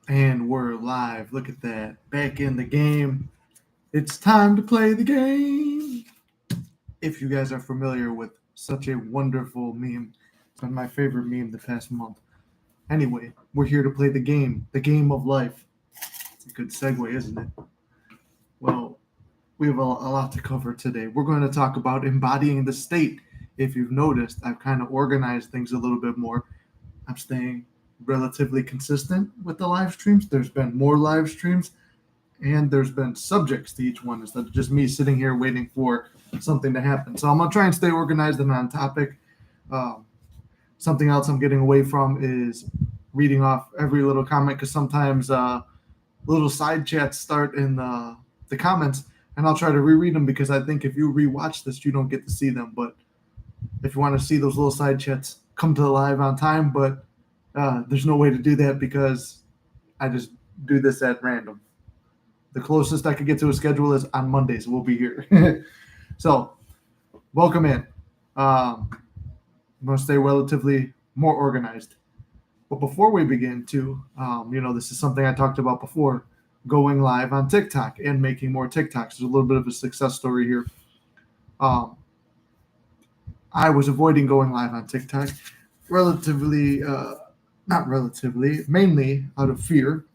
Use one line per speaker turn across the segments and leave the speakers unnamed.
And we're live. Look at that. Back in the game. It's time to play the game. If you guys are familiar with such a wonderful meme, it's been my favorite meme the past month. Anyway, we're here to play the game of life. It's a good segue, isn't it? Well, we have a lot to cover today. We're going to talk about embodying the state. If you've noticed, I've kind of organized things a little bit more. I'm staying relatively consistent with the live streams. There's been more live streams and there's been subjects to each one instead of just me sitting here waiting for something to happen. So I'm gonna try and stay organized and on topic. Um, Something else I'm getting away from is reading off every little comment because sometimes little side chats start in the comments, and I'll try to reread them because I think if you rewatch this, you don't get to see them. But if you want to see those little side chats, come to the live on time. But there's no way to do that because I just do this at random. The closest I could get to a schedule is on Mondays. We'll be here. So, welcome in. I'm going to stay relatively more organized. But before we begin, this is something I talked about before going live on TikTok and making more TikToks. There's a little bit of a success story here. Um, I was avoiding going live on TikTok mainly out of fear.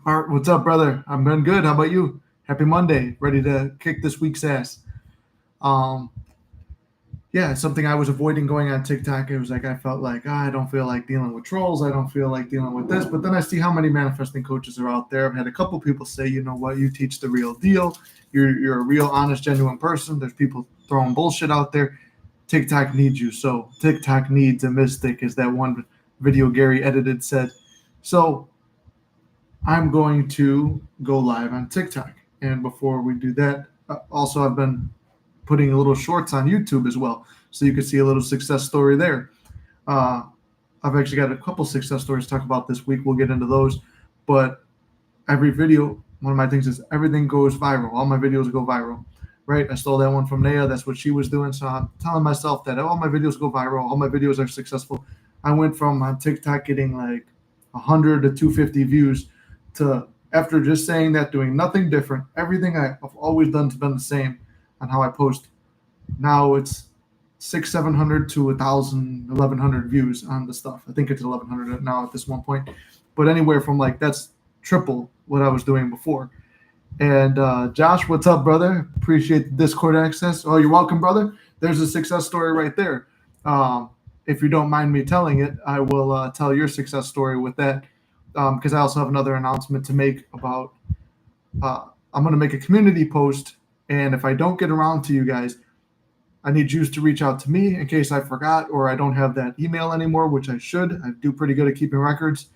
Art, what's up, brother? I'm doing good. How about you? Happy Monday. Ready to kick this week's ass. Um, yeah, it's something I was avoiding going on TikTok. It was like I felt like I don't feel like dealing with trolls. I don't feel like dealing with this. But then I see how many manifesting coaches are out there. I've had a couple people say, you know what, you teach the real deal. You're a real, honest, genuine person. There's people throwing bullshit out there. TikTok needs you. So TikTok needs a mystic, as that one video Gary edited said. So I'm going to go live on TikTok. And before we do that, also I've been putting a little shorts on YouTube as well. So you can see a little success story there. I've actually got a couple success stories to talk about this week. We'll get into those. But every video, one of my things is everything goes viral. All my videos go viral, right? I stole that one from Naya. That's what she was doing. So I'm telling myself that all my videos go viral. All my videos are successful. I went from on TikTok getting like 100 to 250 views to, after just saying that, doing nothing different. Everything I've always done has been the same on how I post. Now it's 700 to 1,000, 1,100 views on the stuff. I think it's 1,100 now at this one point. But anywhere from like, that's triple what I was doing before. And Josh, what's up, brother? Appreciate the Discord access. Oh, you're welcome, brother. There's a success story right there. If you don't mind me telling it, I will tell your success story with that because I also have another announcement to make about. I'm going to make a community post, and if I don't get around to you guys, I need you to reach out to me in case I forgot or I don't have that email anymore, which I should. I do pretty good at keeping records.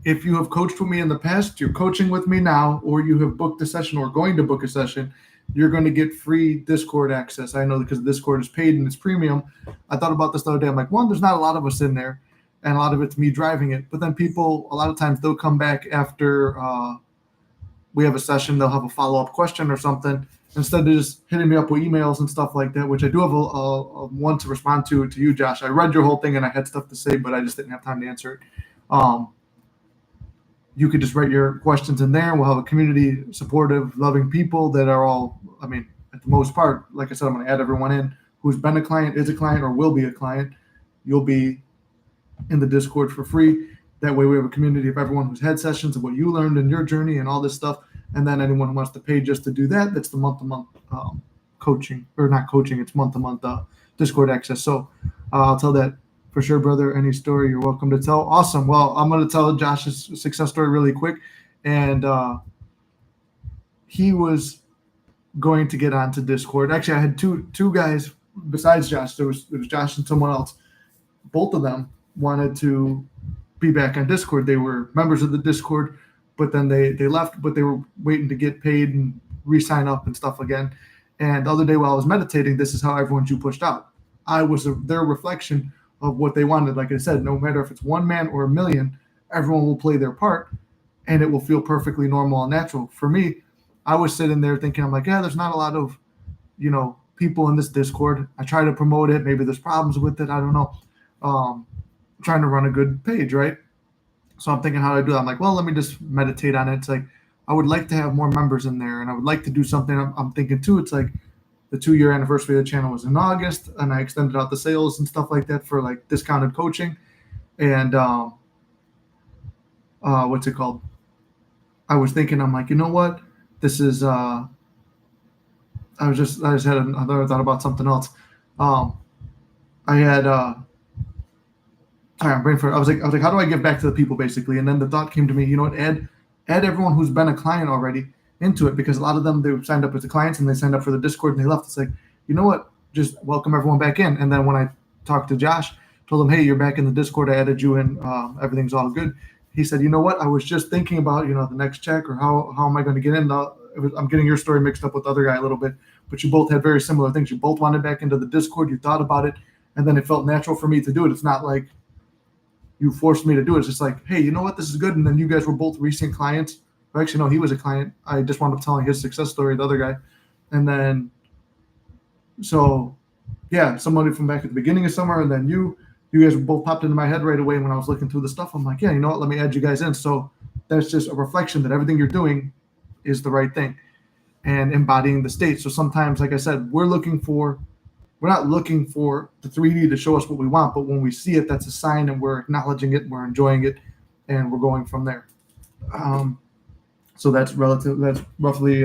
If you have coached with me in the past, you're coaching with me now, or you have booked a session or going to book a session, you're going to get free Discord access. I know because Discord is paid and it's premium. I thought about this the other day. I'm like, one, there's not a lot of us in there, and a lot of it's me driving it. But then people, a lot of times, they'll come back after we have a session. They'll have a follow-up question or something instead of just hitting me up with emails and stuff like that, which I do have a one to respond to you, Josh. I read your whole thing and I had stuff to say, but I just didn't have time to answer it. You could just write your questions in there. We'll have a community, supportive, loving people that are all, I mean, at the most part, like I said, I'm going to add everyone in who's been a client, is a client, or will be a client. You'll be in the Discord for free. That way we have a community of everyone who's had sessions of what you learned in your journey and all this stuff. And then anyone who wants to pay just to do that, that's the month-to-month coaching, or not coaching, it's month-to-month Discord access. So I'll tell that for sure, brother. Any story you're welcome to tell. Awesome. Well, I'm going to tell Josh's success story really quick. And he was going to get onto Discord. Actually, I had two guys besides Josh. There was Josh and someone else. Both of them wanted to be back on Discord. They were members of the Discord, but then they left, but they were waiting to get paid and re-sign up and stuff again. And the other day while I was meditating, this is how everyone you pushed out. I was their reflection of what they wanted. Like I said, no matter if it's one man or a million, everyone will play their part and it will feel perfectly normal and natural. For me, I was sitting there thinking, I'm like, yeah, there's not a lot of, people in this Discord. I try to promote it. Maybe there's problems with it. I don't know. Trying to run a good page, right? So I'm thinking, how do I do that? I'm like, well, let me just meditate on it. It's like, I would like to have more members in there, and I would like to do something. I'm thinking too, it's like the 2-year anniversary of the channel was in August, and I extended out the sales and stuff like that for like discounted coaching. And what's it called? I was thinking, I'm like, you know what? This is, I just had another thought about something else. I had, sorry, I'm brain for. I was like, how do I give back to the people, basically? And then the thought came to me, you know what? Add everyone who's been a client already into it, because a lot of them, they signed up as the clients and they signed up for the Discord and they left. It's like, you know what? Just welcome everyone back in. And then when I talked to Josh, told him, hey, you're back in the Discord. I added you in. Everything's all good. He said, you know what? I was just thinking about, the next check, or how am I going to get in? I'm getting your story mixed up with the other guy a little bit, but you both had very similar things. You both wanted back into the Discord. You thought about it, and then it felt natural for me to do it. It's not like you forced me to do it. It's just like, hey, you know what? This is good. And then you guys were both recent clients. Actually, no, he was a client. I just wound up telling his success story, the other guy. And then, so yeah, somebody from back at the beginning of summer, and then you guys both popped into my head right away when I was looking through the stuff. I'm like, yeah, you know what? Let me add you guys in. So that's just a reflection that everything you're doing is the right thing and embodying the state. So sometimes, like I said, we're not looking for the 3D to show us what we want, but when we see it, that's a sign, and we're acknowledging it, we're enjoying it, and we're going from there. So that's relative. That's roughly,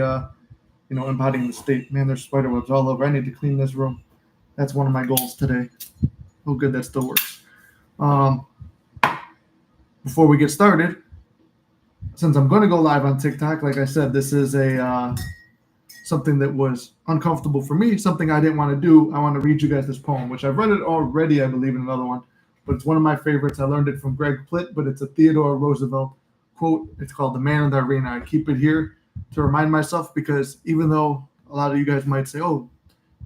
embodying the state. Man, there's spider webs all over. I need to clean this room. That's one of my goals today. Oh, good, that still works. Before we get started, since I'm going to go live on TikTok, like I said, this is something that was uncomfortable for me, something I didn't want to do. I want to read you guys this poem, which I've read it already, I believe, in another one, but it's one of my favorites. I learned it from Greg Plitt, but it's a Theodore Roosevelt quote. It's called "The Man in the Arena." I keep it here to remind myself, because even though a lot of you guys might say, oh,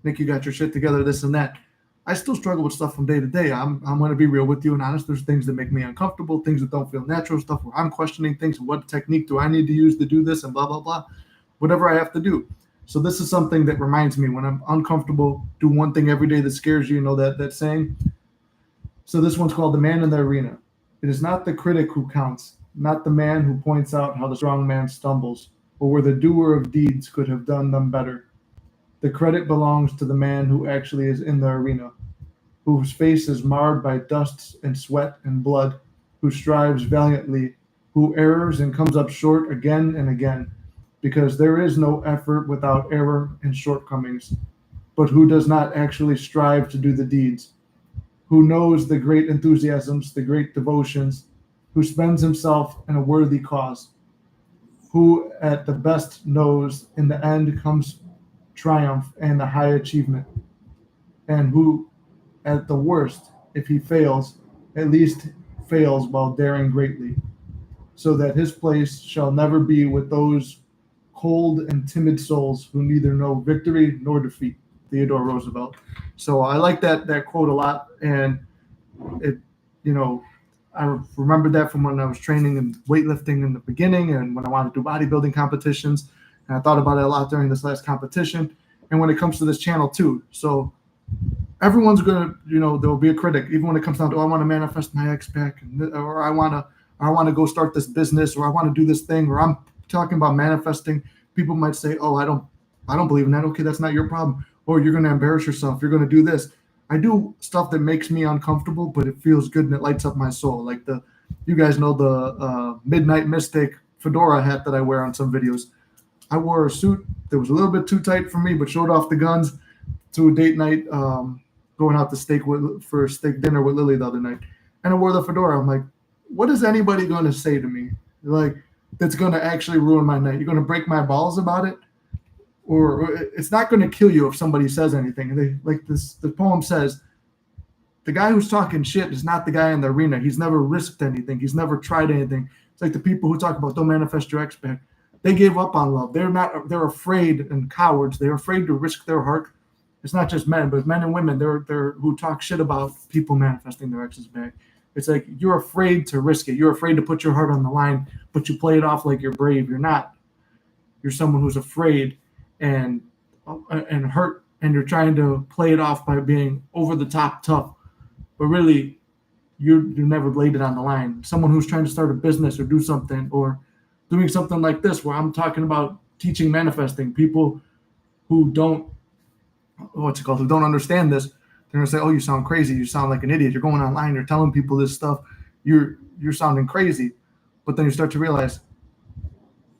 Nick, you got your shit together, this and that, I still struggle with stuff from day to day. I'm going to be real with you and honest. There's things that make me uncomfortable, things that don't feel natural, stuff where I'm questioning things. What technique do I need to use to do this, and blah, blah, blah, whatever I have to do. So this is something that reminds me when I'm uncomfortable, do one thing every day that scares you, that saying. So this one's called "The Man in the Arena." It is not the critic who counts, not the man who points out how the strong man stumbles, or where the doer of deeds could have done them better. The credit belongs to the man who actually is in the arena, whose face is marred by dust and sweat and blood, who strives valiantly, who errs and comes up short again and again, because there is no effort without error and shortcomings, but who does not actually strive to do the deeds, who knows the great enthusiasms, the great devotions, who spends himself in a worthy cause, who at the best knows in the end comes triumph and the high achievement, and who at the worst, if he fails, at least fails while daring greatly, so that his place shall never be with those cold and timid souls who neither know victory nor defeat. Theodore Roosevelt. So I like that quote a lot, and it, I remembered that from when I was training and weightlifting in the beginning, and when I wanted to do bodybuilding competitions, and I thought about it a lot during this last competition, and when it comes to this channel too. So everyone's gonna, there will be a critic, even when it comes down to, I want to manifest my ex back, or I want to go start this business, or I want to do this thing, or I'm talking about manifesting. People might say, oh, I don't believe in that. Okay, that's not your problem. Or you're going to embarrass yourself. You're going to do this. I do stuff that makes me uncomfortable, but it feels good and it lights up my soul. Like you guys know the Midnight Mystic fedora hat that I wear on some videos. I wore a suit that was a little bit too tight for me, but showed off the guns to a date night, going out to for steak dinner with Lily the other night. And I wore the fedora. I'm like, what is anybody going to say to me? Like, that's going to actually ruin my night. You're going to break my balls about it? Or it's not going to kill you if somebody says anything. And the poem says, the guy who's talking shit is not the guy in the arena. He's never risked anything. He's never tried anything. It's like the people who talk about don't manifest your ex back. They gave up on love. They're afraid and cowards. They're afraid to risk their heart. It's not just men, but men and women. They're who talk shit about people manifesting their exes back. It's like you're afraid to risk it. You're afraid to put your heart on the line, but you play it off like you're brave. You're not. You're someone who's afraid and hurt, and you're trying to play it off by being over the top tough. But really, you never laid it on the line. Someone who's trying to start a business or do something, or doing something like this where I'm talking about teaching manifesting, people who don't who don't understand this, they're gonna say, "Oh, you sound crazy. You sound like an idiot. You're going online. You're telling people this stuff. You're sounding crazy." But then you start to realize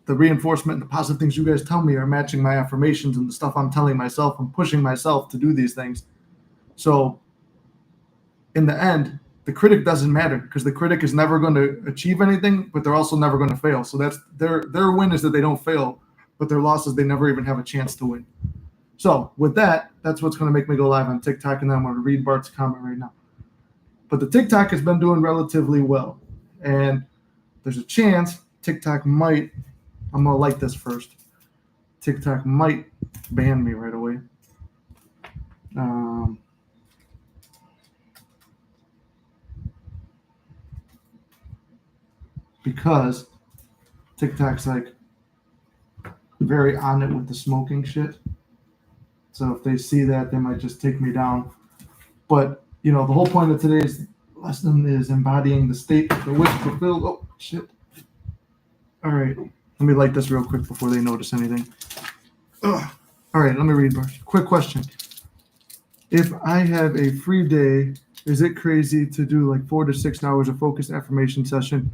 the reinforcement and the positive things you guys tell me are matching my affirmations and the stuff I'm telling myself. I'm pushing myself to do these things. So in the end, the critic doesn't matter, because the critic is never going to achieve anything, but they're also never going to fail. So that's their win is that they don't fail, but their loss is they never even have a chance to win. So with that, that's what's going to make me go live on TikTok, and then I'm going to read Bart's comment right now. But the TikTok has been doing relatively well, and there's a chance TikTok might, I'm going to like this first, TikTok might ban me right away. Because TikTok's like very on it with the smoking shit. So if they see that, they might just take me down. But, the whole point of today's lesson is embodying the state of the wish fulfilled. Oh, shit. All right. Let me light this real quick before they notice anything. Ugh. All right, let me read. Quick question. If I have a free day, is it crazy to do like 4 to 6 hours of focused affirmation session?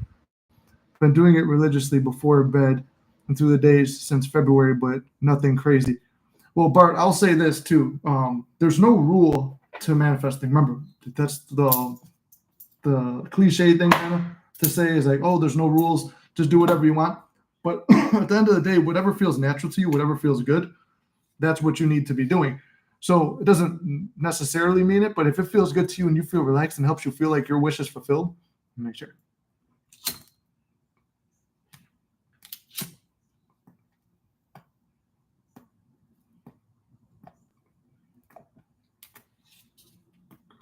Been doing it religiously before bed and through the days since February, but nothing crazy. Well, Bart, I'll say this too. There's no rule to manifesting. Remember, that's the cliche thing kind of to say is like, oh, there's no rules. Just do whatever you want. But at the end of the day, whatever feels natural to you, whatever feels good, that's what you need to be doing. So it doesn't necessarily mean it, but if it feels good to you and you feel relaxed and helps you feel like your wish is fulfilled, make sure.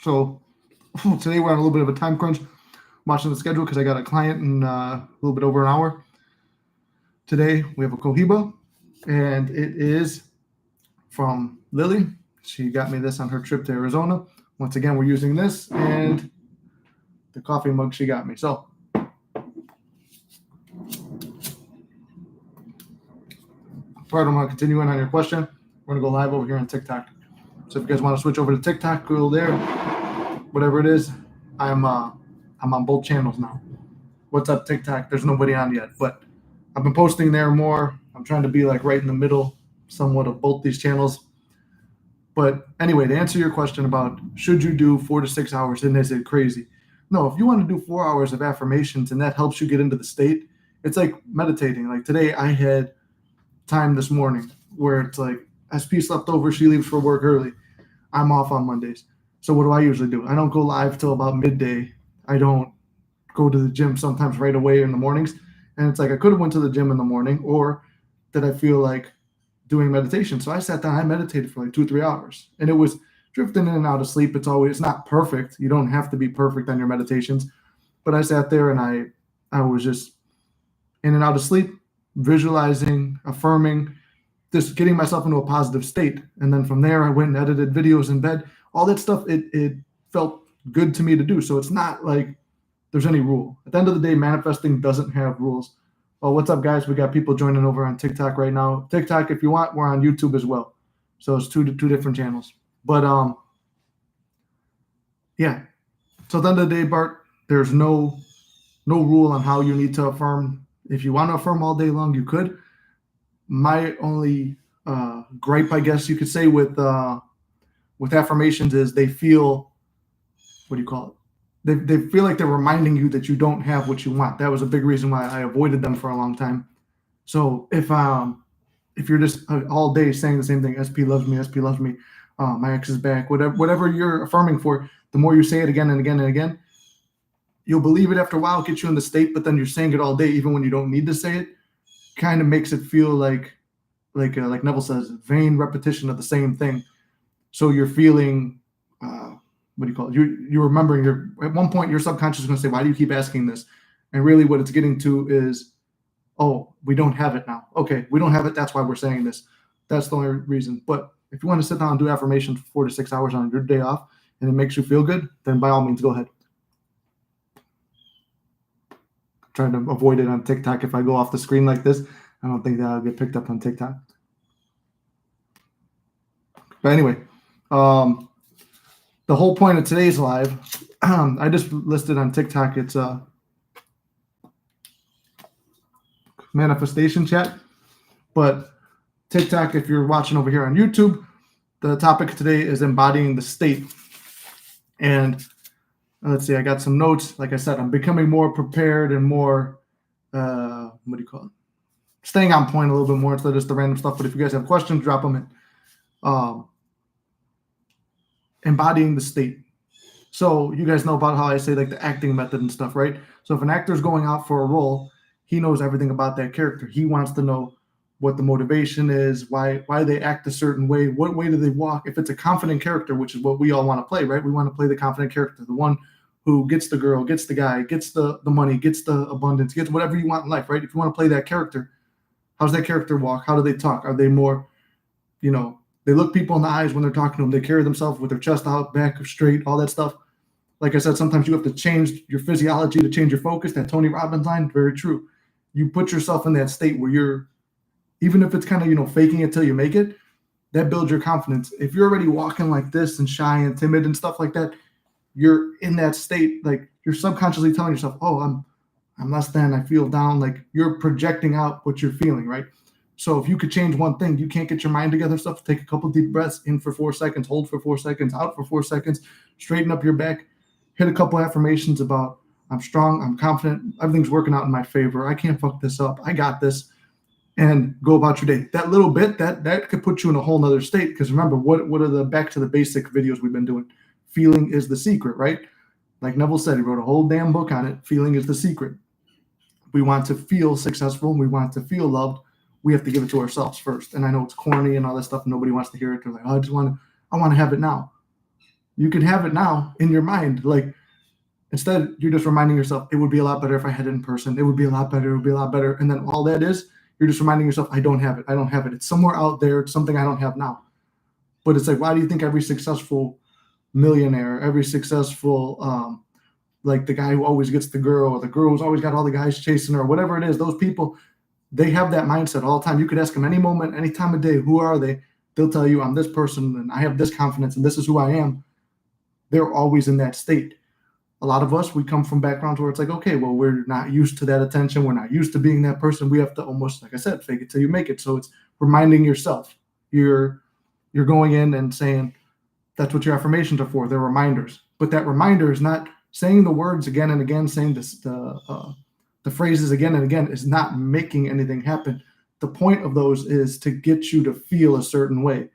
So today we're on a little bit of a time crunch, watching the schedule because I got a client in a little bit over an hour. Today we have a Cohiba, and it is from Lily. She got me this on her trip to Arizona. Once again, we're using this and the coffee mug she got me. So Bart, I'm going to continue on your question. We're going to go live over here on TikTok. So if you guys want to switch over to TikTok, go there. Whatever it is, I'm on both channels now. What's up, TikTok? There's nobody on yet, but I've been posting there more. I'm trying to be like right in the middle somewhat of both these channels. But anyway, to answer your question about should you do 4 to 6 hours and is it crazy? No, if you want to do 4 hours of affirmations and that helps you get into the state, it's like meditating. Like today I had time this morning where it's like SP slept over, she leaves for work early. I'm off on Mondays. So what do I usually do? I don't go live till about midday. I don't go to the gym sometimes right away in the mornings. And it's like I could have went to the gym in the morning, or did I feel like doing meditation? So I sat down, I meditated for like 2-3 hours, and it was drifting in and out of sleep. It's not perfect. You don't have to be perfect on your meditations, but I sat there and I was just in and out of sleep, visualizing, affirming, just getting myself into a positive state. And then from there, I went and edited videos in bed, all that stuff. It felt good to me to do. So it's not like there's any rule. At the end of the day, manifesting doesn't have rules. Oh, what's up, guys? We got people joining over on TikTok right now. TikTok, if you want, we're on YouTube as well. So it's two different channels. But yeah. So at the end of the day, Bart, there's no rule on how you need to affirm. If you want to affirm all day long, you could. My only gripe, I guess you could say, with affirmations is they feel, what do you call it? They feel like they're reminding you that you don't have what you want. That was a big reason why I avoided them for a long time. So if you're just all day saying the same thing, SP loves me, my ex is back, whatever you're affirming for, the more you say it again and again and again, you'll believe it after a while, get you in the state, but then you're saying it all day, even when you don't need to say it, kind of makes it feel like Neville says, vain repetition of the same thing. So you're feeling, what do you call it? You're remembering. At one point, your subconscious is going to say, "Why do you keep asking this?" And really, what it's getting to is, "Oh, we don't have it now. Okay, we don't have it. That's why we're saying this. That's the only reason." But if you want to sit down and do affirmations for 4 to 6 hours on your day off, and it makes you feel good, then by all means, go ahead. trying to avoid it on TikTok. If I go off the screen like this, I don't think that'll get picked up on TikTok. But anyway, the whole point of today's live, I just listed on TikTok, it's a manifestation chat. But TikTok, if you're watching over here on YouTube, the topic today is embodying the state. And let's see, I got some notes. Like I said, I'm becoming more prepared and more, staying on point a little bit more instead of just the random stuff. But if you guys have questions, drop them in. Embodying the state. So you guys know about how I say like the acting method and stuff, right? So if an actor is going out for a role, he knows everything about that character. He wants to know what the motivation is, why they act a certain way, what way do they walk. If it's a confident character, which is what we all want to play, right? We want to play the confident character, the one who gets the girl, gets the guy, gets the money, gets the abundance, gets whatever you want in life, right? If you want to play that character, how's that character walk? How do they talk? Are they more, they look people in the eyes when they're talking to them. They carry themselves with their chest out, back straight, all that stuff. Like I said, sometimes you have to change your physiology to change your focus. That Tony Robbins line, very true. You put yourself in that state where you're, even if it's kind of, faking it till you make it, that builds your confidence. If you're already walking like this and shy and timid and stuff like that, you're in that state, like you're subconsciously telling yourself, oh, I'm less than, I feel down. Like you're projecting out what you're feeling, right? So if you could change one thing, you can't get your mind together stuff, take a couple deep breaths, in for 4 seconds, hold for 4 seconds, out for 4 seconds, straighten up your back, hit a couple affirmations about I'm strong, I'm confident, everything's working out in my favor, I can't fuck this up, I got this, and go about your day. That little bit, that could put you in a whole nother state, because remember, what are the back to the basic videos we've been doing? Feeling is the secret, right? Like Neville said, he wrote a whole damn book on it. Feeling is the secret. We want to feel successful, we want to feel loved, we have to give it to ourselves first. And I know it's corny and all that stuff. Nobody wants to hear it. They're like, oh, I want to have it now. You can have it now in your mind. Like instead, you're just reminding yourself, it would be a lot better if I had it in person. It would be a lot better. It would be a lot better. And then all that is, you're just reminding yourself, I don't have it. I don't have it. It's somewhere out there. It's something I don't have now. But it's like, why do you think every successful millionaire, every successful, like the guy who always gets the girl, or the girl who's always got all the guys chasing her, or whatever it is, those people, they have that mindset all the time. You could ask them any moment, any time of day, who are they? They'll tell you, I'm this person and I have this confidence and this is who I am. They're always in that state. A lot of us, we come from backgrounds where it's like, okay, well, we're not used to that attention. We're not used to being that person. We have to almost, like I said, fake it till you make it. So it's reminding yourself. You're going in and saying, that's what your affirmations are for. They're reminders. But that reminder is not saying the words again and again, saying the phrases again and again is not making anything happen. The point of those is to get you to feel a certain way.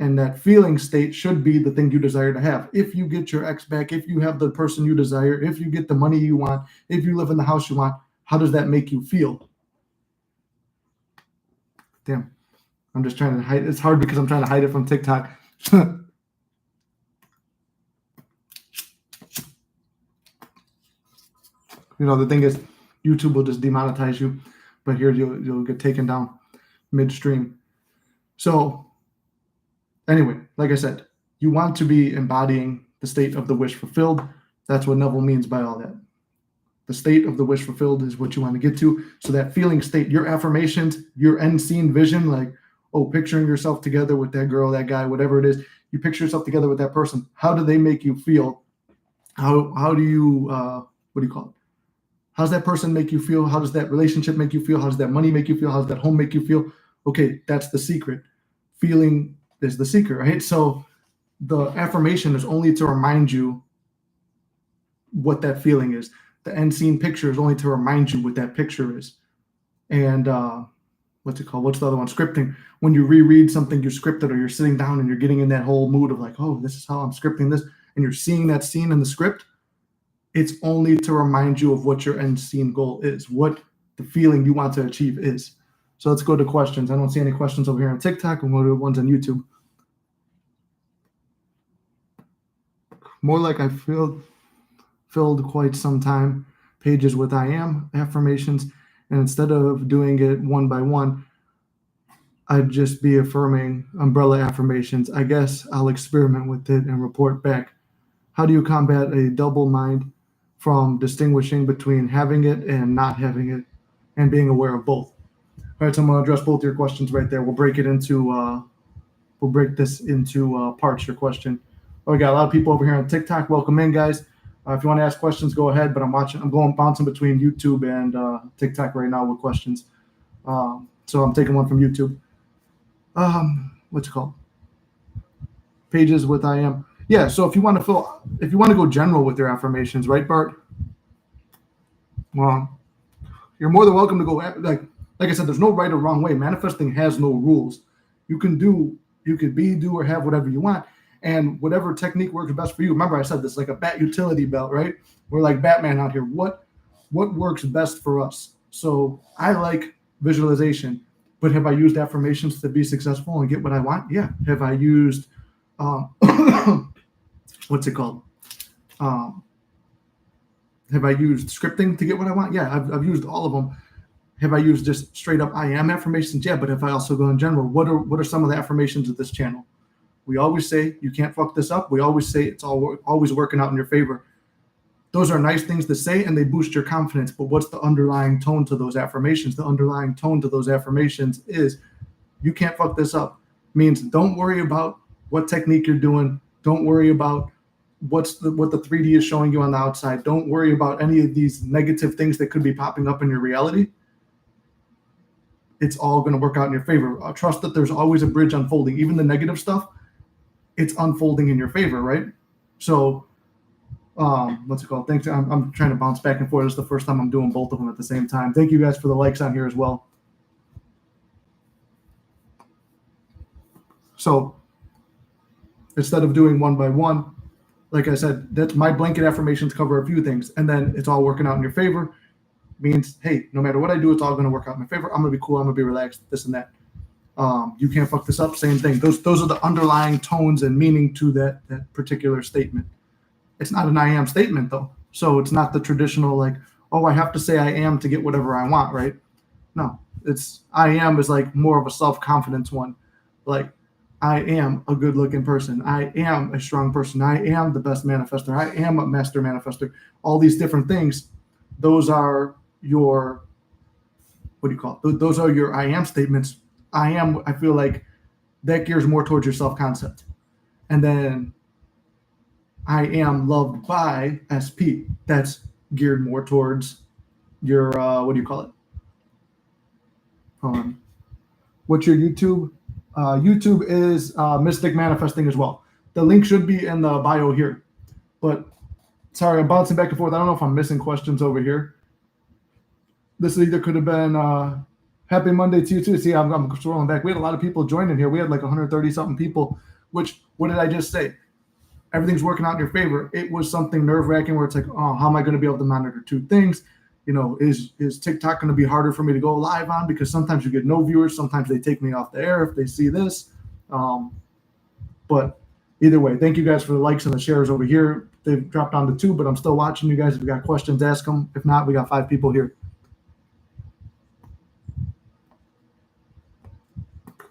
And that feeling state should be the thing you desire to have. If you get your ex back, if you have the person you desire, if you get the money you want, if you live in the house you want, how does that make you feel? Damn, I'm just trying to hide. It's hard because I'm trying to hide it from TikTok. The thing is, YouTube will just demonetize you, but here you'll get taken down midstream. So anyway, like I said, you want to be embodying the state of the wish fulfilled. That's what Neville means by all that. The state of the wish fulfilled is what you want to get to. So that feeling state, your affirmations, your end scene vision, like, oh, picturing yourself together with that girl, that guy, whatever it is, you picture yourself together with that person. How do they make you feel? How do you, what do you call it? How does that person make you feel? How does that relationship make you feel? How does that money make you feel? How does that home make you feel? Okay, that's the secret. Feeling is the secret, right? So the affirmation is only to remind you what that feeling is. The end scene picture is only to remind you what that picture is. And what's it called? What's the other one? Scripting. When you reread something you scripted, or you're sitting down and you're getting in that whole mood of like, oh, this is how I'm scripting this, and you're seeing that scene in the script, it's only to remind you of what your end scene goal is, what the feeling you want to achieve is. So let's go to questions. I don't see any questions over here on TikTok, and we'll do ones on YouTube. More like I filled quite some time pages with I am affirmations, and instead of doing it one by one, I'd just be affirming umbrella affirmations. I guess I'll experiment with it and report back. How do you combat a double mind from distinguishing between having it and not having it, and being aware of both. All right, so I'm going to address both your questions right there. We'll break this into parts. Your question. Oh, we got a lot of people over here on TikTok. Welcome in, guys. If you want to ask questions, go ahead. But I'm bouncing between YouTube and TikTok right now with questions. So I'm taking one from YouTube. What's it called? Pages with I am. Yeah. So if you want to go general with your affirmations, right, Bart? Well, you're more than welcome to go. Like I said, there's no right or wrong way. Manifesting has no rules. You can do, or have whatever you want. And whatever technique works best for you. Remember, I said this like a bat utility belt, right? We're like Batman out here. What works best for us? So I like visualization, but have I used affirmations to be successful and get what I want? Yeah. Have I used, what's it called? Have I used scripting to get what I want? Yeah, I've used all of them. Have I used just straight up I am affirmations? Yeah, but if I also go in general, what are some of the affirmations of this channel? We always say you can't fuck this up. We always say it's always working out in your favor. Those are nice things to say and they boost your confidence. But what's the underlying tone to those affirmations? The underlying tone to those affirmations is you can't fuck this up. Means don't worry about what technique you're doing. Don't worry about what the 3D is showing you on the outside. Don't worry about any of these negative things that could be popping up in your reality. It's all going to work out in your favor. Trust that there's always a bridge unfolding. Even the negative stuff, it's unfolding in your favor, right? So, what's it called? Thanks. I'm trying to bounce back and forth. It's the first time I'm doing both of them at the same time. Thank you guys for the likes on here as well. So, instead of doing one by one, like I said, that's my blanket affirmations cover a few things, and then it's all working out in your favor. Means, hey, no matter what I do, it's all going to work out in my favor. I'm going to be cool. I'm going to be relaxed, this and that. You can't fuck this up. Same thing. Those are the underlying tones and meaning to that particular statement. It's not an I am statement, though. So it's not the traditional, like, oh, I have to say I am to get whatever I want, right? No, it's I am is like more of a self-confidence one. Like, I am a good-looking person. I am a strong person. I am the best manifester. I am a master manifester. All these different things, those are your, what do you call it? Those are your I am statements. I feel like that gears more towards your self-concept. And then I am loved by SP. That's geared more towards your, what do you call it? What's your YouTube? YouTube is Mystic Manifesting as well. The link should be in the bio here. But sorry, I'm bouncing back and forth. I don't know if I'm missing questions over here. This either could have been happy Monday to you too. See, I'm scrolling back. We had a lot of people joining here. We had like 130 something people, which, what did I just say? Everything's working out in your favor. It was something nerve-wracking where it's like, oh, how am I going to be able to monitor two things? You know, is TikTok going to be harder for me to go live on? Because sometimes you get no viewers. Sometimes they take me off the air if they see this. But either way, thank you guys for the likes and the shares over here. They've dropped down to 2, but I'm still watching you guys. If you got questions, ask them. If not, we got 5 people here.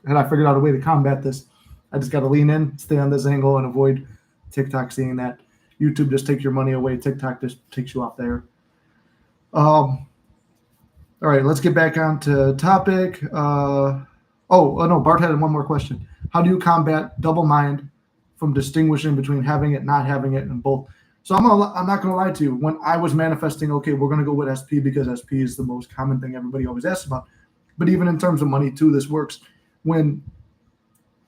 And I figured out a way to combat this. I just got to lean in, stay on this angle, and avoid TikTok seeing that. YouTube just takes your money away. TikTok just takes you off there. All right, let's get back on to topic. No, Bart had one more question. How do you combat double mind from distinguishing between having it, not having it, and both? So I'm not gonna lie to you. When I was manifesting, okay, we're gonna go with SP because SP is the most common thing everybody always asks about. But even in terms of money too, this works. When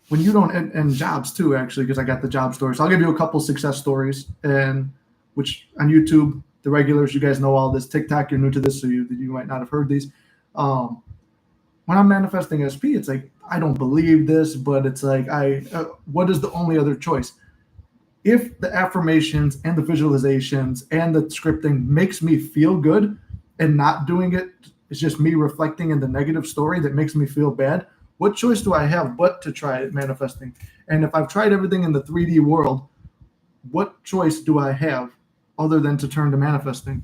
you don't, and jobs too, actually, because I got the job stories. I'll give you a couple success stories, and which on YouTube, the regulars, you guys know all this. TikTok, you're new to this, so you might not have heard these. When I'm manifesting SP, it's like, I don't believe this, but it's like, what is the only other choice? If the affirmations and the visualizations and the scripting makes me feel good and not doing it, it's just me reflecting in the negative story that makes me feel bad, what choice do I have but to try manifesting? And if I've tried everything in the 3D world, what choice do I have other than to turn to manifesting?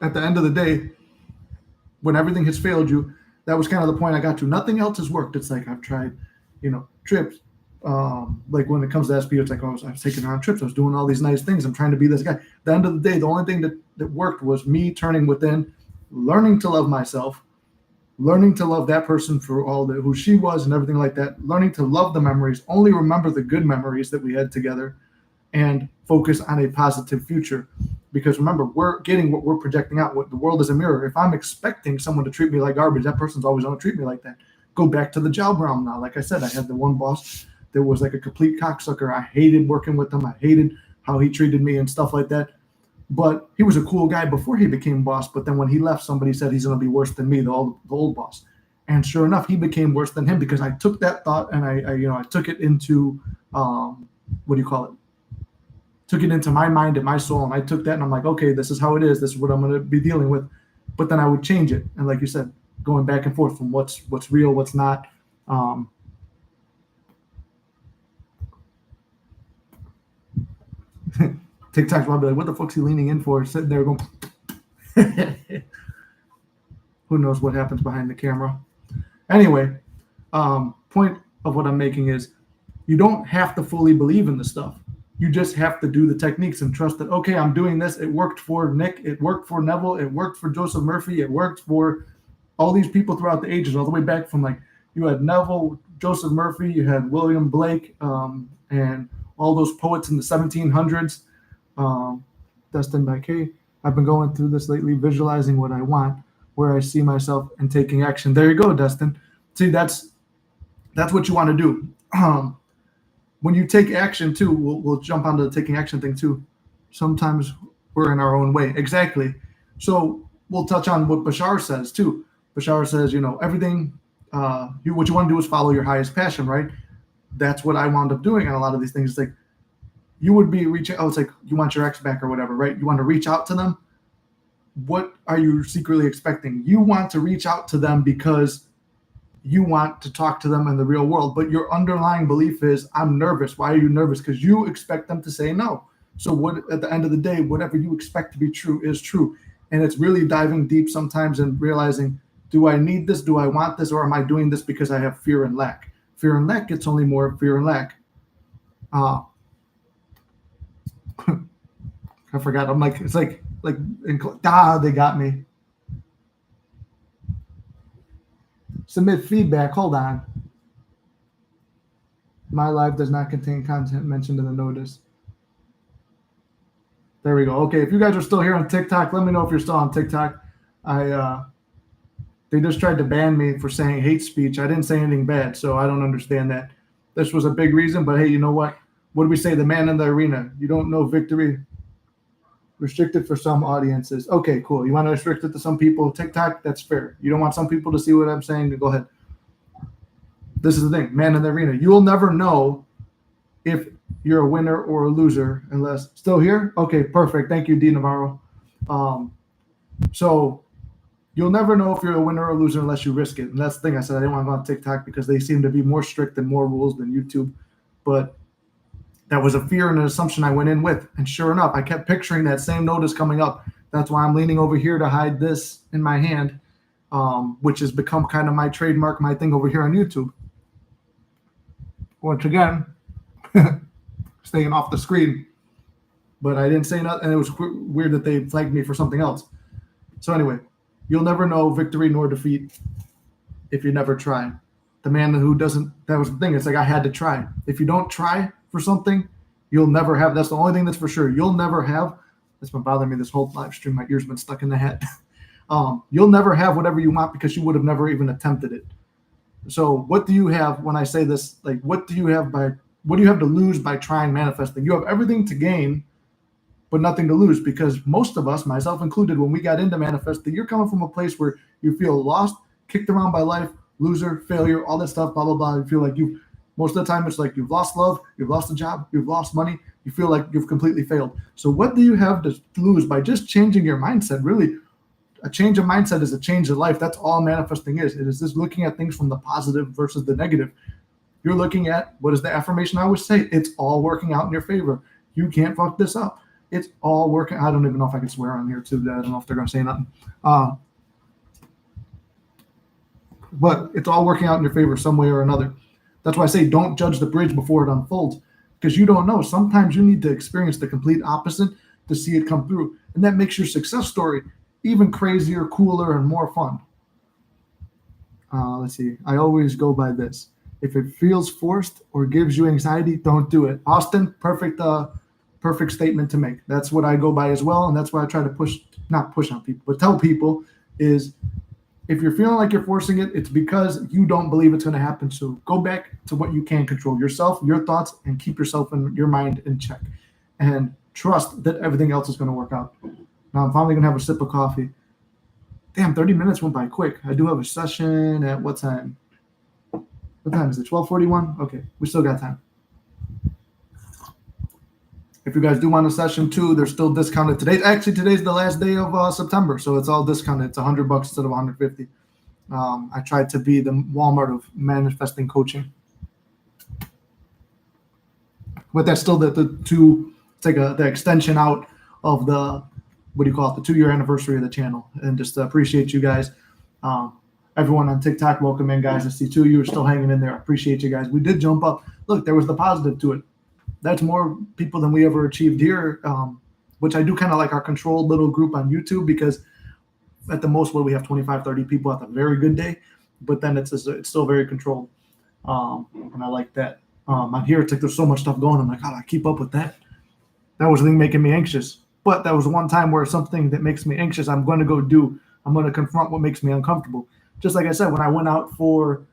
At the end of the day, when everything has failed you, that was kind of the point I got to. Nothing else has worked. It's like I've tried, trips, Like when it comes to SP, it's like, oh, I was taking her on trips. I was doing all these nice things. I'm trying to be this guy. At the end of the day, the only thing that worked was me turning within, learning to love myself, learning to love that person for who she was and everything like that, learning to love the memories, only remember the good memories that we had together, and focus on a positive future. Because remember, we're getting what we're projecting out. What the world is a mirror. If I'm expecting someone to treat me like garbage, that person's always going to treat me like that. Go back to the job realm now. Like I said, I had the one boss that was like a complete cocksucker. I hated working with him. I hated how he treated me and stuff like that. But he was a cool guy before he became boss. But then when he left, somebody said he's going to be worse than me, the old boss. And sure enough, he became worse than him, because I took that thought and I took it into what do you call it? Took it into my mind and my soul, and I took that and I'm like, okay, this is how it is. This is what I'm going to be dealing with. But then I would change it, and like you said, going back and forth from what's real, what's not. TikTok's probably like, what the fuck's he leaning in for? Sitting there going, who knows what happens behind the camera. Anyway, point of what I'm making is, you don't have to fully believe in the stuff. You just have to do the techniques and trust that, okay, I'm doing this. It worked for Nick. It worked for Neville. It worked for Joseph Murphy. It worked for all these people throughout the ages, all the way back from, like, you had Neville, Joseph Murphy, you had William Blake, and all those poets in the 1700s. Destined by K. I've been going through this lately, visualizing what I want, where I see myself, and taking action. There you go, Destin. See, that's what you want to do. When you take action too, we'll jump onto the taking action thing too. Sometimes we're in our own way. Exactly. So we'll touch on what Bashar says too. Bashar says, everything, what you want to do is follow your highest passion, right? That's what I wound up doing on a lot of these things. It's like, you would be reaching out. It's like, you want your ex back or whatever, right? You want to reach out to them. What are you secretly expecting? You want to reach out to them because you want to talk to them in the real world, but your underlying belief is, I'm nervous. Why are you nervous? Because you expect them to say no. So what, at the end of the day, whatever you expect to be true is true. And it's really diving deep sometimes and realizing, do I need this? Do I want this? Or am I doing this because I have fear and lack? Fear and lack gets only more fear and lack. I forgot. I'm like, it's like they got me. Submit feedback. Hold on. My live does not contain content mentioned in the notice. There we go. Okay, if you guys are still here on TikTok, let me know if you're still on TikTok. They just tried to ban me for saying hate speech. I didn't say anything bad, so I don't understand that. This was a big reason, but hey, you know what? What do we say? The man in the arena. You don't know victory. Restricted for some audiences. Okay, cool. You want to restrict it to some people? TikTok, that's fair. You don't want some people to see what I'm saying? Go ahead. This is the thing, man in the arena. You will never know if you're a winner or a loser unless still here. Okay, perfect. Thank you, D Navarro. So you'll never know if you're a winner or a loser unless you risk it. And that's the thing I said. I didn't want to go on TikTok because they seem to be more strict and more rules than YouTube. But that was a fear and an assumption I went in with. And sure enough, I kept picturing that same notice coming up. That's why I'm leaning over here to hide this in my hand, which has become kind of my trademark, my thing over here on YouTube. Once again, staying off the screen. But I didn't say nothing. And it was weird that they flagged me for something else. So anyway, you'll never know victory nor defeat if you never try. The man who doesn't, that was the thing. It's like, I had to try. If you don't try for something, you'll never have. That's the only thing that's for sure. You'll never have. That's been bothering me this whole live stream. My ears been stuck in the head. You'll never have whatever you want because you would have never even attempted it. So what do you have when I say this? Like, what do you have to lose by trying manifesting? You have everything to gain, but nothing to lose, because most of us, myself included, when we got into manifesting, you're coming from a place where you feel lost, kicked around by life, loser, failure, all that stuff, blah, blah, blah. You feel like most of the time it's like you've lost love, you've lost a job, you've lost money, you feel like you've completely failed. So what do you have to lose by just changing your mindset? Really, a change of mindset is a change of life. That's all manifesting is. It is just looking at things from the positive versus the negative. You're looking at, what is the affirmation I always say? It's all working out in your favor. You can't fuck this up. It's all working. I don't even know if I can swear on here too. I don't know if they're going to say nothing. But it's all working out in your favor some way or another. That's why I say don't judge the bridge before it unfolds, because you don't know. Sometimes you need to experience the complete opposite to see it come through. And that makes your success story even crazier, cooler, and more fun. Let's see. I always go by this. If it feels forced or gives you anxiety, don't do it. Austin, perfect statement to make. That's what I go by as well, and that's why I try to not push on people, but tell people is if you're feeling like you're forcing it, it's because you don't believe it's going to happen. So go back to what you can control: yourself, your thoughts, and keep yourself and your mind in check. And trust that everything else is going to work out. Now I'm finally going to have a sip of coffee. Damn, 30 minutes went by quick. I do have a session at what time? What time is it? 12:41? Okay, we still got time. If you guys do want a session too, they're still discounted. Today's the last day of September, so it's all discounted. It's $100 instead of $150. I tried to be the Walmart of manifesting coaching, but that's still it's like the extension out of the, what do you call it, the 2-year anniversary of the channel. And just to appreciate you guys. Everyone on TikTok, welcome in, guys. I see 2 of you are still hanging in there. I appreciate you guys. We did jump up. Look, there was the positive to it. That's more people than we ever achieved here, which I do kind of like our controlled little group on YouTube, because at the most, we have 25, 30 people at a very good day, but then it's still very controlled. And I like that. On here, it's like there's so much stuff going. I'm like, how do I keep up with that? That was the thing making me anxious. But that was one time where something that makes me anxious, I'm going to go do. I'm going to confront what makes me uncomfortable. Just like I said, when I went out for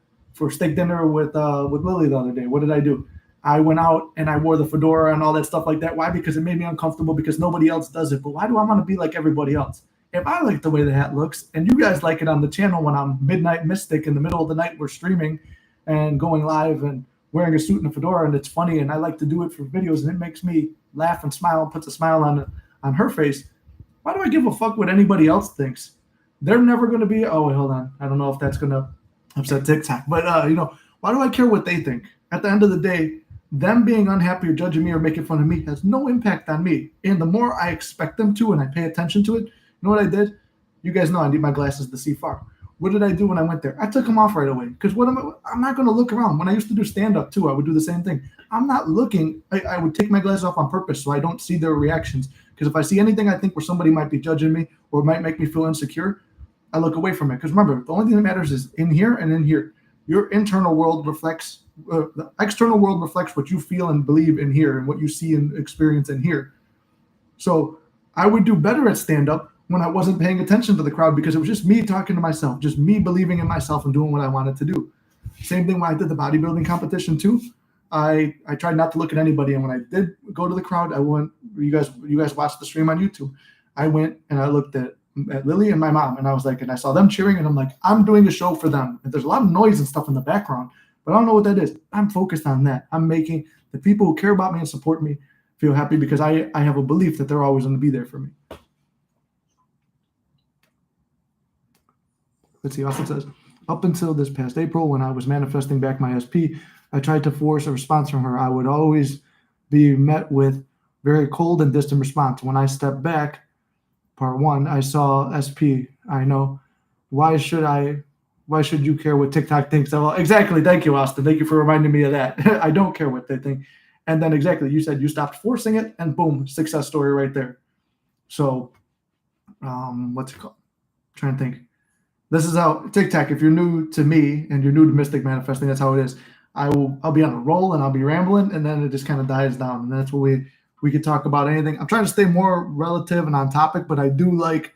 steak dinner with Lily the other day, what did I do? I went out and I wore the fedora and all that stuff like that. Why? Because it made me uncomfortable, because nobody else does it. But why do I want to be like everybody else? If I like the way the hat looks and you guys like it on the channel when I'm Midnight Mystic in the middle of the night, we're streaming and going live and wearing a suit and a fedora, and it's funny and I like to do it for videos and it makes me laugh and smile and puts a smile on her face. Why do I give a fuck what anybody else thinks? They're never going to be, oh, wait, hold on. I don't know if that's going to upset TikTok. But, why do I care what they think? At the end of the day, them being unhappy or judging me or making fun of me has no impact on me. And the more I expect them to and I pay attention to it, you know what I did? You guys know I need my glasses to see far. What did I do when I went there? I took them off right away, because I'm not going to look around. When I used to do stand-up too, I would do the same thing. I'm not looking. I would take my glasses off on purpose so I don't see their reactions. Because if I see anything I think where somebody might be judging me or might make me feel insecure, I look away from it. Because remember, the only thing that matters is in here and in here. Your internal world reflects, the external world reflects what you feel and believe in here and what you see and experience in here. So I would do better at stand-up when I wasn't paying attention to the crowd, because it was just me talking to myself, just me believing in myself and doing what I wanted to do. Same thing when I did the bodybuilding competition too. I tried not to look at anybody, and when I did go to the crowd, I went. You guys watched the stream on YouTube. I went and I looked at Lily and my mom, and I was like, and I saw them cheering, and I'm like, I'm doing a show for them. And there's a lot of noise and stuff in the background, but I don't know what that is. I'm focused on that. I'm making the people who care about me and support me feel happy, because I have a belief that they're always going to be there for me. Let's see. Austin says, up until this past April, when I was manifesting back my SP, I tried to force a response from her. I would always be met with very cold and distant response. When I stepped back, part one, I saw SP. I know. Why should you care what TikTok thinks? Well, exactly. Thank you, Austin. Thank you for reminding me of that. I don't care what they think. And then exactly, you said you stopped forcing it, and boom, success story right there. So, what's it called? I'm trying to think. This is how TikTok, if you're new to me and you're new to Mystic Manifesting, that's how it is. I'll be on a roll and I'll be rambling, and then it just kind of dies down. And that's what we could talk about anything. I'm trying to stay more relative and on topic, but I do like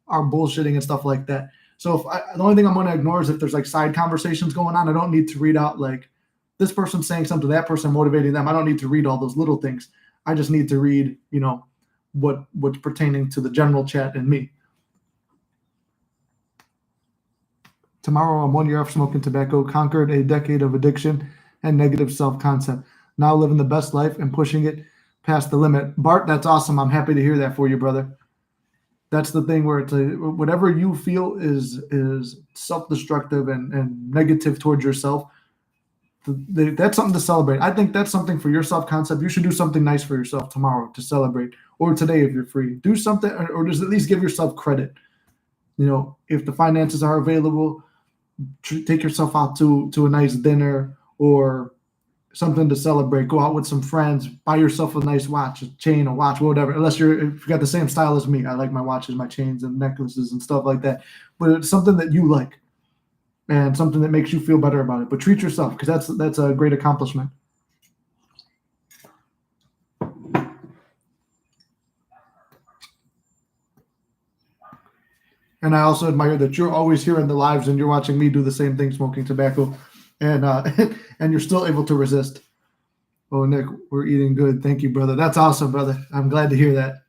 our bullshitting and stuff like that. So the only thing I'm going to ignore is if there's like side conversations going on. I don't need to read out like this person saying something to that person, motivating them. I don't need to read all those little things. I just need to read, what's pertaining to the general chat and me. Tomorrow, I'm 1 year off smoking tobacco, conquered a decade of addiction and negative self-concept. Now living the best life and pushing it past the limit. Bart, that's awesome. I'm happy to hear that for you, brother. That's the thing where it's whatever you feel is self-destructive and negative towards yourself. That's something to celebrate. I think that's something for your self-concept. You should do something nice for yourself tomorrow to celebrate, or today if you're free. Do something, or just at least give yourself credit. If the finances are available, take yourself out to a nice dinner or something to celebrate. Go out with some friends, buy yourself a nice watch, a chain, a watch, whatever. Unless if you got the same style as me, I like my watches, my chains, and necklaces and stuff like that. But it's something that you like and something that makes you feel better about it. But treat yourself, because that's a great accomplishment. And I also admire that you're always here in the lives and you're watching me do the same thing, smoking tobacco, and and you're still able to resist. Oh, Nick, we're eating good. Thank you, brother. That's awesome, brother. I'm glad to hear that.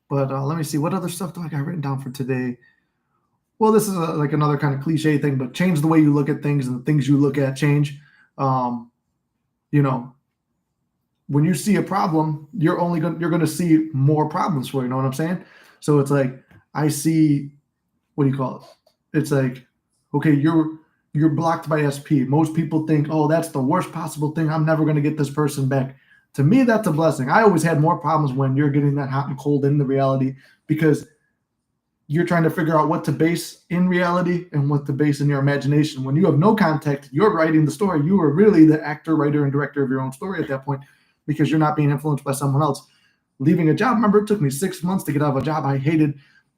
But let me see. What other stuff do I got written down for today? Well, this is like another kind of cliche thing, but change the way you look at things, and the things you look at change. You know, when you see a problem, you're going to see more problems for you. Know what I'm saying? So it's like, I see, what do you call it? It's like, okay, you're blocked by SP. Most people think, oh, that's the worst possible thing. I'm never going to get this person back. To me, that's a blessing. I always had more problems when you're getting that hot and cold in the reality, because you're trying to figure out what to base in reality and what to base in your imagination. When you have no context, you're writing the story. You are really the actor, writer, and director of your own story at that point, because you're not being influenced by someone else. Leaving a job, remember, it took me 6 months to get out of a job I hated,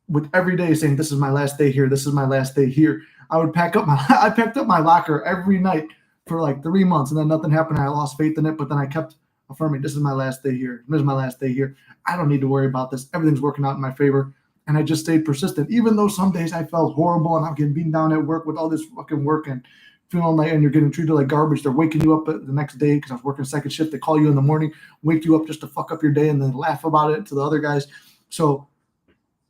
with every day saying, this is my last day here. This is my last day here. I packed up my locker every night for like 3 months, and then nothing happened. I lost faith in it, but then I kept affirming, this is my last day here. This is my last day here. I don't need to worry about this. Everything's working out in my favor. And I just stayed persistent, even though some days I felt horrible and I'm getting beaten down at work with all this fucking work and feeling like, and you're getting treated like garbage. They're waking you up the next day because I was working second shift. They call you in the morning, wake you up just to fuck up your day, and then laugh about it to the other guys. So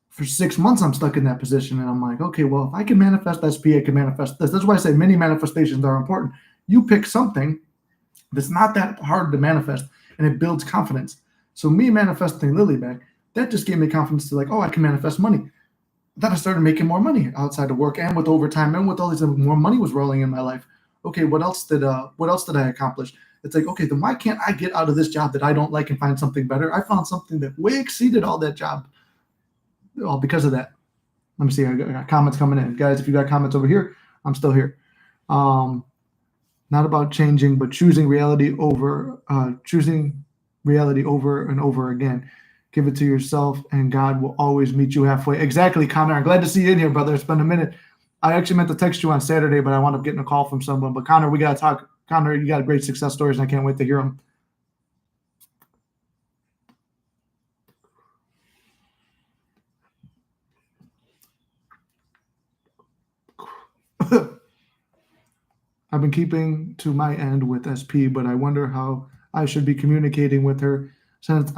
for 6 months, I'm stuck in that position. And I'm like, okay, well, if I can manifest SP, I can manifest this. That's why I say many manifestations are important. You pick something that's not that hard to manifest, and it builds confidence. So me manifesting Lily back, that just gave me confidence to like, oh, I can manifest money. Then I started making more money outside of work and with overtime and with all these, more money was rolling in my life. Okay, what else did I accomplish? It's like, okay, then why can't I get out of this job that I don't like and find something better? I found something that way exceeded all that job, all because of that. Let me see. I got comments coming in, guys. If you got comments over here, I'm still here. Not about changing, but choosing reality over and over again. Give it to yourself, and God will always meet you halfway. Exactly, Connor. I'm glad to see you in here, brother. It's been a minute. I actually meant to text you on Saturday, but I wound up getting a call from someone. But Connor, we got to talk. Connor, you got great success stories, and I can't wait to hear them. I've been keeping to my end with SP, but I wonder how I should be communicating with her since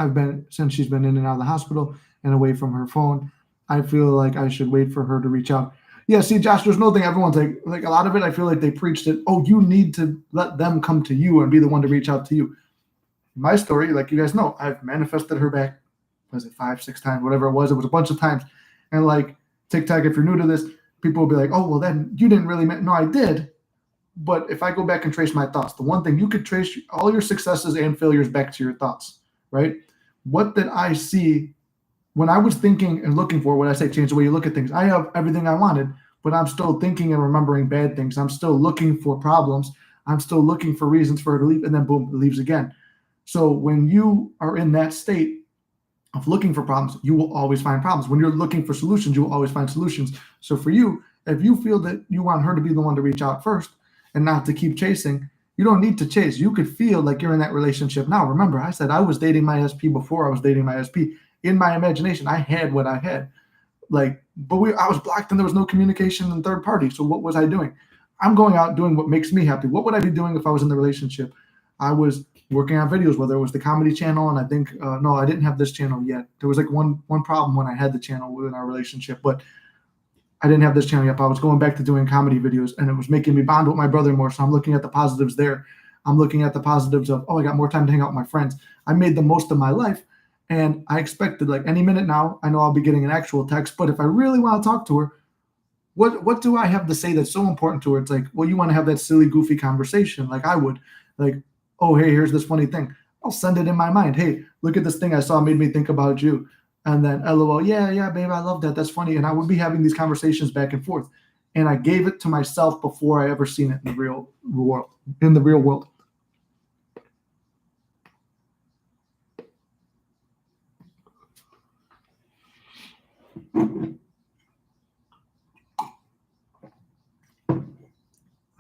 she's been in and out of the hospital and away from her phone. I feel like I should wait for her to reach out. Yeah, see, Josh, there's no thing. Everyone's like a lot of it, I feel like they preached it. Oh, you need to let them come to you and be the one to reach out to you. My story, like you guys know, I've manifested her back, was it 5, 6 times, whatever it was a bunch of times. And like TikTok, if you're new to this, people will be like, oh, well, then you didn't really, no, I did. But if I go back and trace my thoughts, the one thing you could trace all your successes and failures back to your thoughts, right? What did I see when I was thinking and looking for, when I say change the way you look at things? I have everything I wanted, but I'm still thinking and remembering bad things. I'm still looking for problems. I'm still looking for reasons for her to leave, and then boom, it leaves again. So when you are in that state of looking for problems, you will always find problems. When you're looking for solutions, you will always find solutions. So for you, if you feel that you want her to be the one to reach out first and not to keep chasing, you don't need to chase. You could feel like you're in that relationship now. Remember, I said I was dating my SP before I was dating my SP. In my imagination, I had what I had. I was blocked and there was no communication and third party. So what was I doing? I'm going out doing what makes me happy. What would I be doing if I was in the relationship? I was working on videos, whether it was the comedy channel, and I think, no, I didn't have this channel yet. There was like one problem when I had the channel within our relationship, but I didn't have this channel yet. But I was going back to doing comedy videos, and it was making me bond with my brother more. So I'm looking at the positives there. I'm looking at the positives of, oh, I got more time to hang out with my friends. I made the most of my life. And I expected, like, any minute now, I know I'll be getting an actual text. But if I really want to talk to her, what do I have to say that's so important to her? It's like, well, you want to have that silly, goofy conversation like I would. Like, oh, hey, here's this funny thing. I'll send it in my mind. Hey, look at this thing I saw, made me think about you. And then LOL, yeah, babe, I love that. That's funny. And I would be having these conversations back and forth. and I gave it to myself before I ever seen it in the real world. In the real world.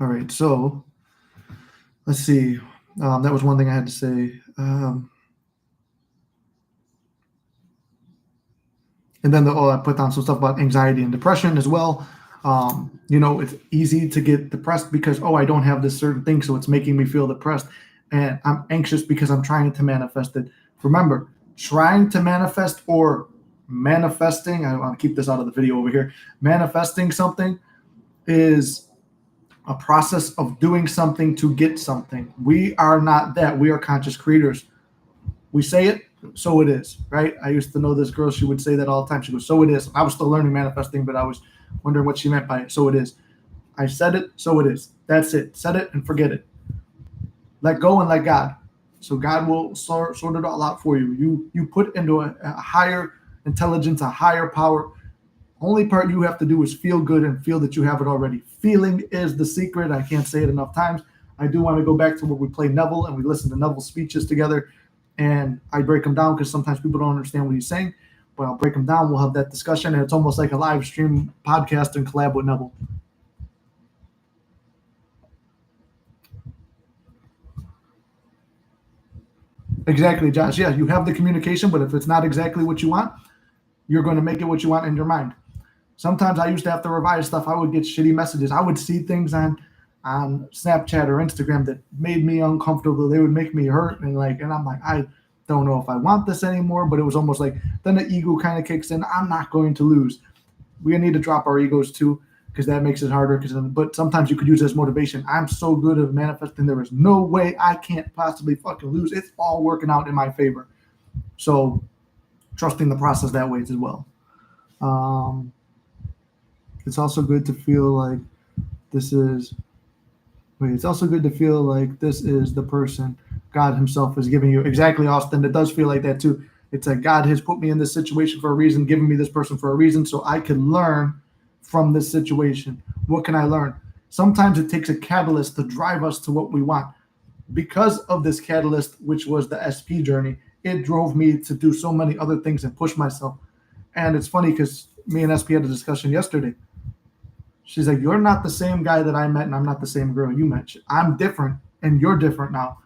All right, so let's see. That was one thing I had to say. And then I put down some stuff about anxiety and depression as well. It's easy to get depressed because, I don't have this certain thing, so it's making me feel depressed. And I'm anxious because I'm trying to manifest it. Remember, trying to manifest or manifesting, I want to keep this out of the video over here. Manifesting something is a process of doing something to get something. We are not that. We are conscious creators. We say it, so it is, right? I used to know this girl, she would say that all the time. She goes, so it is. I was still learning manifesting, but I was wondering what she meant by it. So it is. I said it, so it is. That's it. Said it and forget it. Let go and let God. So God will sort it all out for you. You put into a higher intelligence, a higher power. Only part you have to do is feel good and feel that you have it already. Feeling is the secret. I can't say it enough times. I do want to go back to where we play Neville and we listen to Neville's speeches together. And I break them down because sometimes people don't understand what he's saying, but I'll break them down. We'll have that discussion, and it's almost like a live stream podcast and collab with Neville. Exactly, Josh. Yeah, you have the communication, but if it's not exactly what you want, you're going to make it what you want in your mind. Sometimes I used to have to revise stuff. I would get shitty messages. I would see things on Snapchat or Instagram that made me uncomfortable. They would make me hurt, and I'm like, I don't know if I want this anymore. But it was almost like then the ego kind of kicks in. I'm not going to lose. We need to drop our egos too, because that makes it harder. But sometimes you could use it as motivation. I'm so good at manifesting. There is no way I can't possibly fucking lose. It's all working out in my favor. So trusting the process that way as well. It's also good to feel like this is. It's also good to feel like this is the person God Himself is giving you. Exactly, Austin. It does feel like that too. It's like God has put me in this situation for a reason, given me this person for a reason, so I can learn from this situation. What can I learn? Sometimes it takes a catalyst to drive us to what we want. Because of this catalyst, which was the SP journey, it drove me to do so many other things and push myself. And it's funny because me and SP had a discussion yesterday. She's like, you're not the same guy that I met, and I'm not the same girl you met. I'm different, and you're different now.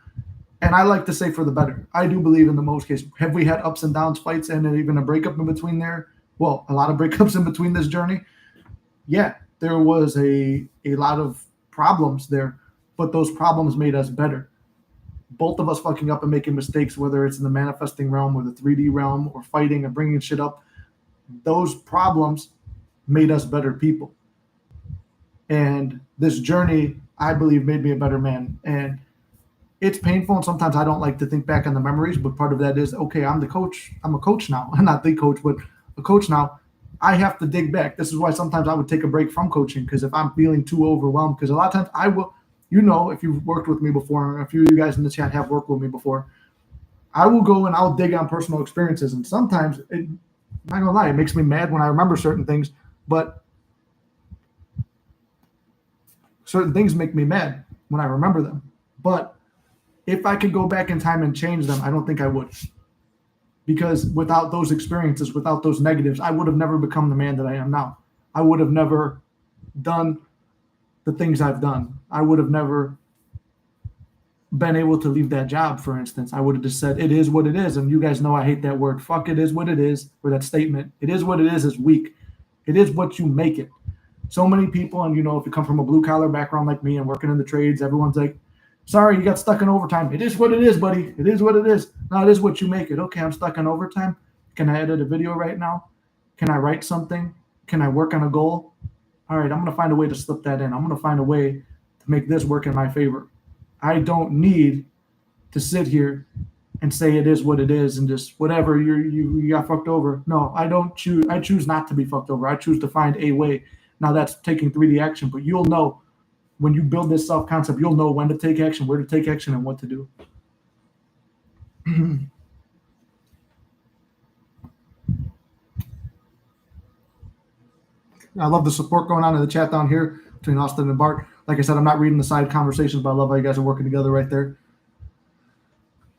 And I like to say for the better. I do believe in the most cases. Have we had ups and downs, fights, and even a breakup in between there? Well, a lot of breakups in between this journey. Yeah, there was a lot of problems there, but those problems made us better. Both of us fucking up and making mistakes, whether it's in the manifesting realm or the 3D realm or fighting and bringing shit up, those problems made us better people. And this journey, I believe, made me a better man. And it's painful, and sometimes I don't like to think back on the memories, but part of that is, okay, I'm the coach. I'm a coach now. I'm not the coach, but a coach now. I have to dig back. This is why sometimes I would take a break from coaching, because if I'm feeling too overwhelmed, because a lot of times I will, if you've worked with me before, and a few of you guys in the chat have worked with me before, I will go and I'll dig on personal experiences. And sometimes, I'm not going to lie, it makes me mad when I remember certain things, but certain things make me mad when I remember them. But if I could go back in time and change them, I don't think I would. Because without those experiences, without those negatives, I would have never become the man that I am now. I would have never done the things I've done. I would have never been able to leave that job, for instance. I would have just said, it is what it is. And you guys know I hate that word. Fuck, it is what it is, or that statement. It is what it is weak. It is what you make it. So many people, and if you come from a blue-collar background like me and working in the trades, everyone's like, sorry, you got stuck in overtime. It is what it is, buddy. It is what it is. No, it is what you make it. Okay, I'm stuck in overtime. Can I edit a video right now? Can I write something? Can I work on a goal? All right, I'm going to find a way to slip that in. I'm going to find a way to make this work in my favor. I don't need to sit here and say it is what it is and just whatever, you got fucked over. No, I don't choose. I choose not to be fucked over. I choose to find a way. Now that's taking 3D action, but you'll know when you build this self-concept, you'll know when to take action, where to take action, and what to do. I love the support going on in the chat down here between Austin and Bart. Like I said, I'm not reading the side conversations, but I love how you guys are working together right there.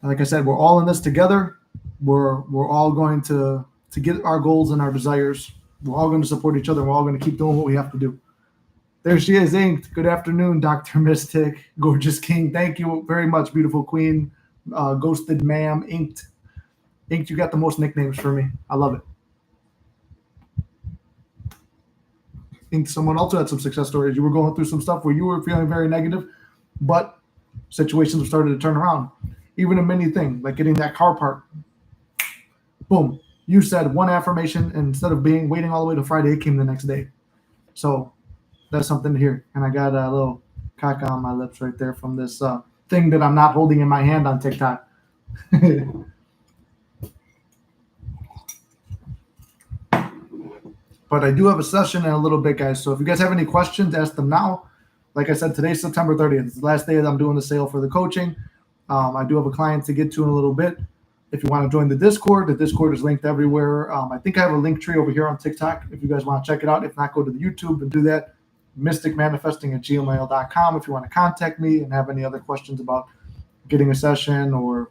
Like I said, we're all in this together. We're all going to get our goals and our desires. We're all going to support each other. We're all going to keep doing what we have to do. There she is, Inked. Good afternoon, Dr. Mystic, Gorgeous King. Thank you very much, beautiful queen. Ghosted Ma'am, Inked. Inked, you got the most nicknames for me. I love it. Inked, someone else who had some success stories. You were going through some stuff where you were feeling very negative, but situations have started to turn around. Even a mini thing, like getting that car part. Boom. You said one affirmation, and instead of waiting all the way to Friday, it came the next day. So that's something to hear. And I got a little caca on my lips right there from this thing that I'm not holding in my hand on TikTok. But I do have a session in a little bit, guys. So if you guys have any questions, ask them now. Like I said, today's September 30th. It's the last day that I'm doing the sale for the coaching. I do have a client to get to in a little bit. If you want to join the Discord is linked everywhere. I think I have a link tree over here on TikTok if you guys want to check it out. If not, go to the YouTube and do that. mysticmanifesting@gmail.com if you want to contact me and have any other questions about getting a session or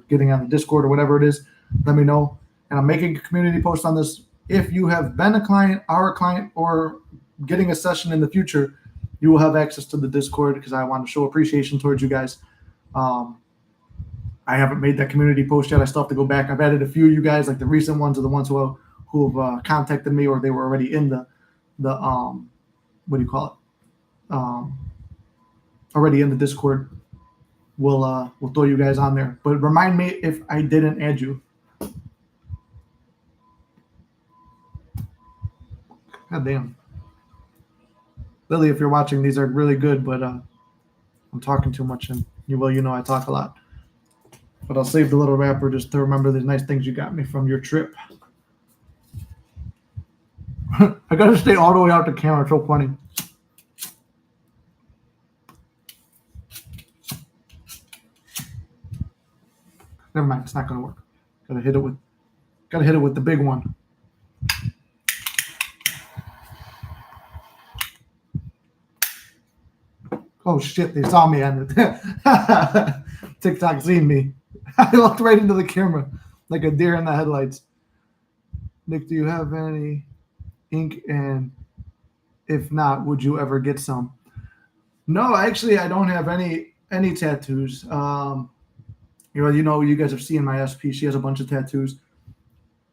getting on the Discord or whatever it is, let me know. And I'm making a community post on this. If you have been a client, our client, or getting a session in the future, you will have access to the Discord because I want to show appreciation towards you guys. I haven't made that community post yet. I still have to go back. I've added a few of you guys, like the recent ones are the ones who have contacted me or they were already in the what do you call it? Already in the Discord. We'll throw you guys on there. But remind me if I didn't add you. God damn. Lily, if you're watching, these are really good, but I'm talking too much, and you know I talk a lot. But I'll save the little wrapper just to remember the nice things you got me from your trip. I got to stay all the way out the camera. It's so funny. Never mind. It's not going to work. Got to hit it with the big one. Oh shit! They saw me on the TikTok. Seen me. I looked right into the camera like a deer in the headlights. Nick, do you have any ink? And if not, would you ever get some? No, actually, I don't have any tattoos. You guys have seen my SP. She has a bunch of tattoos.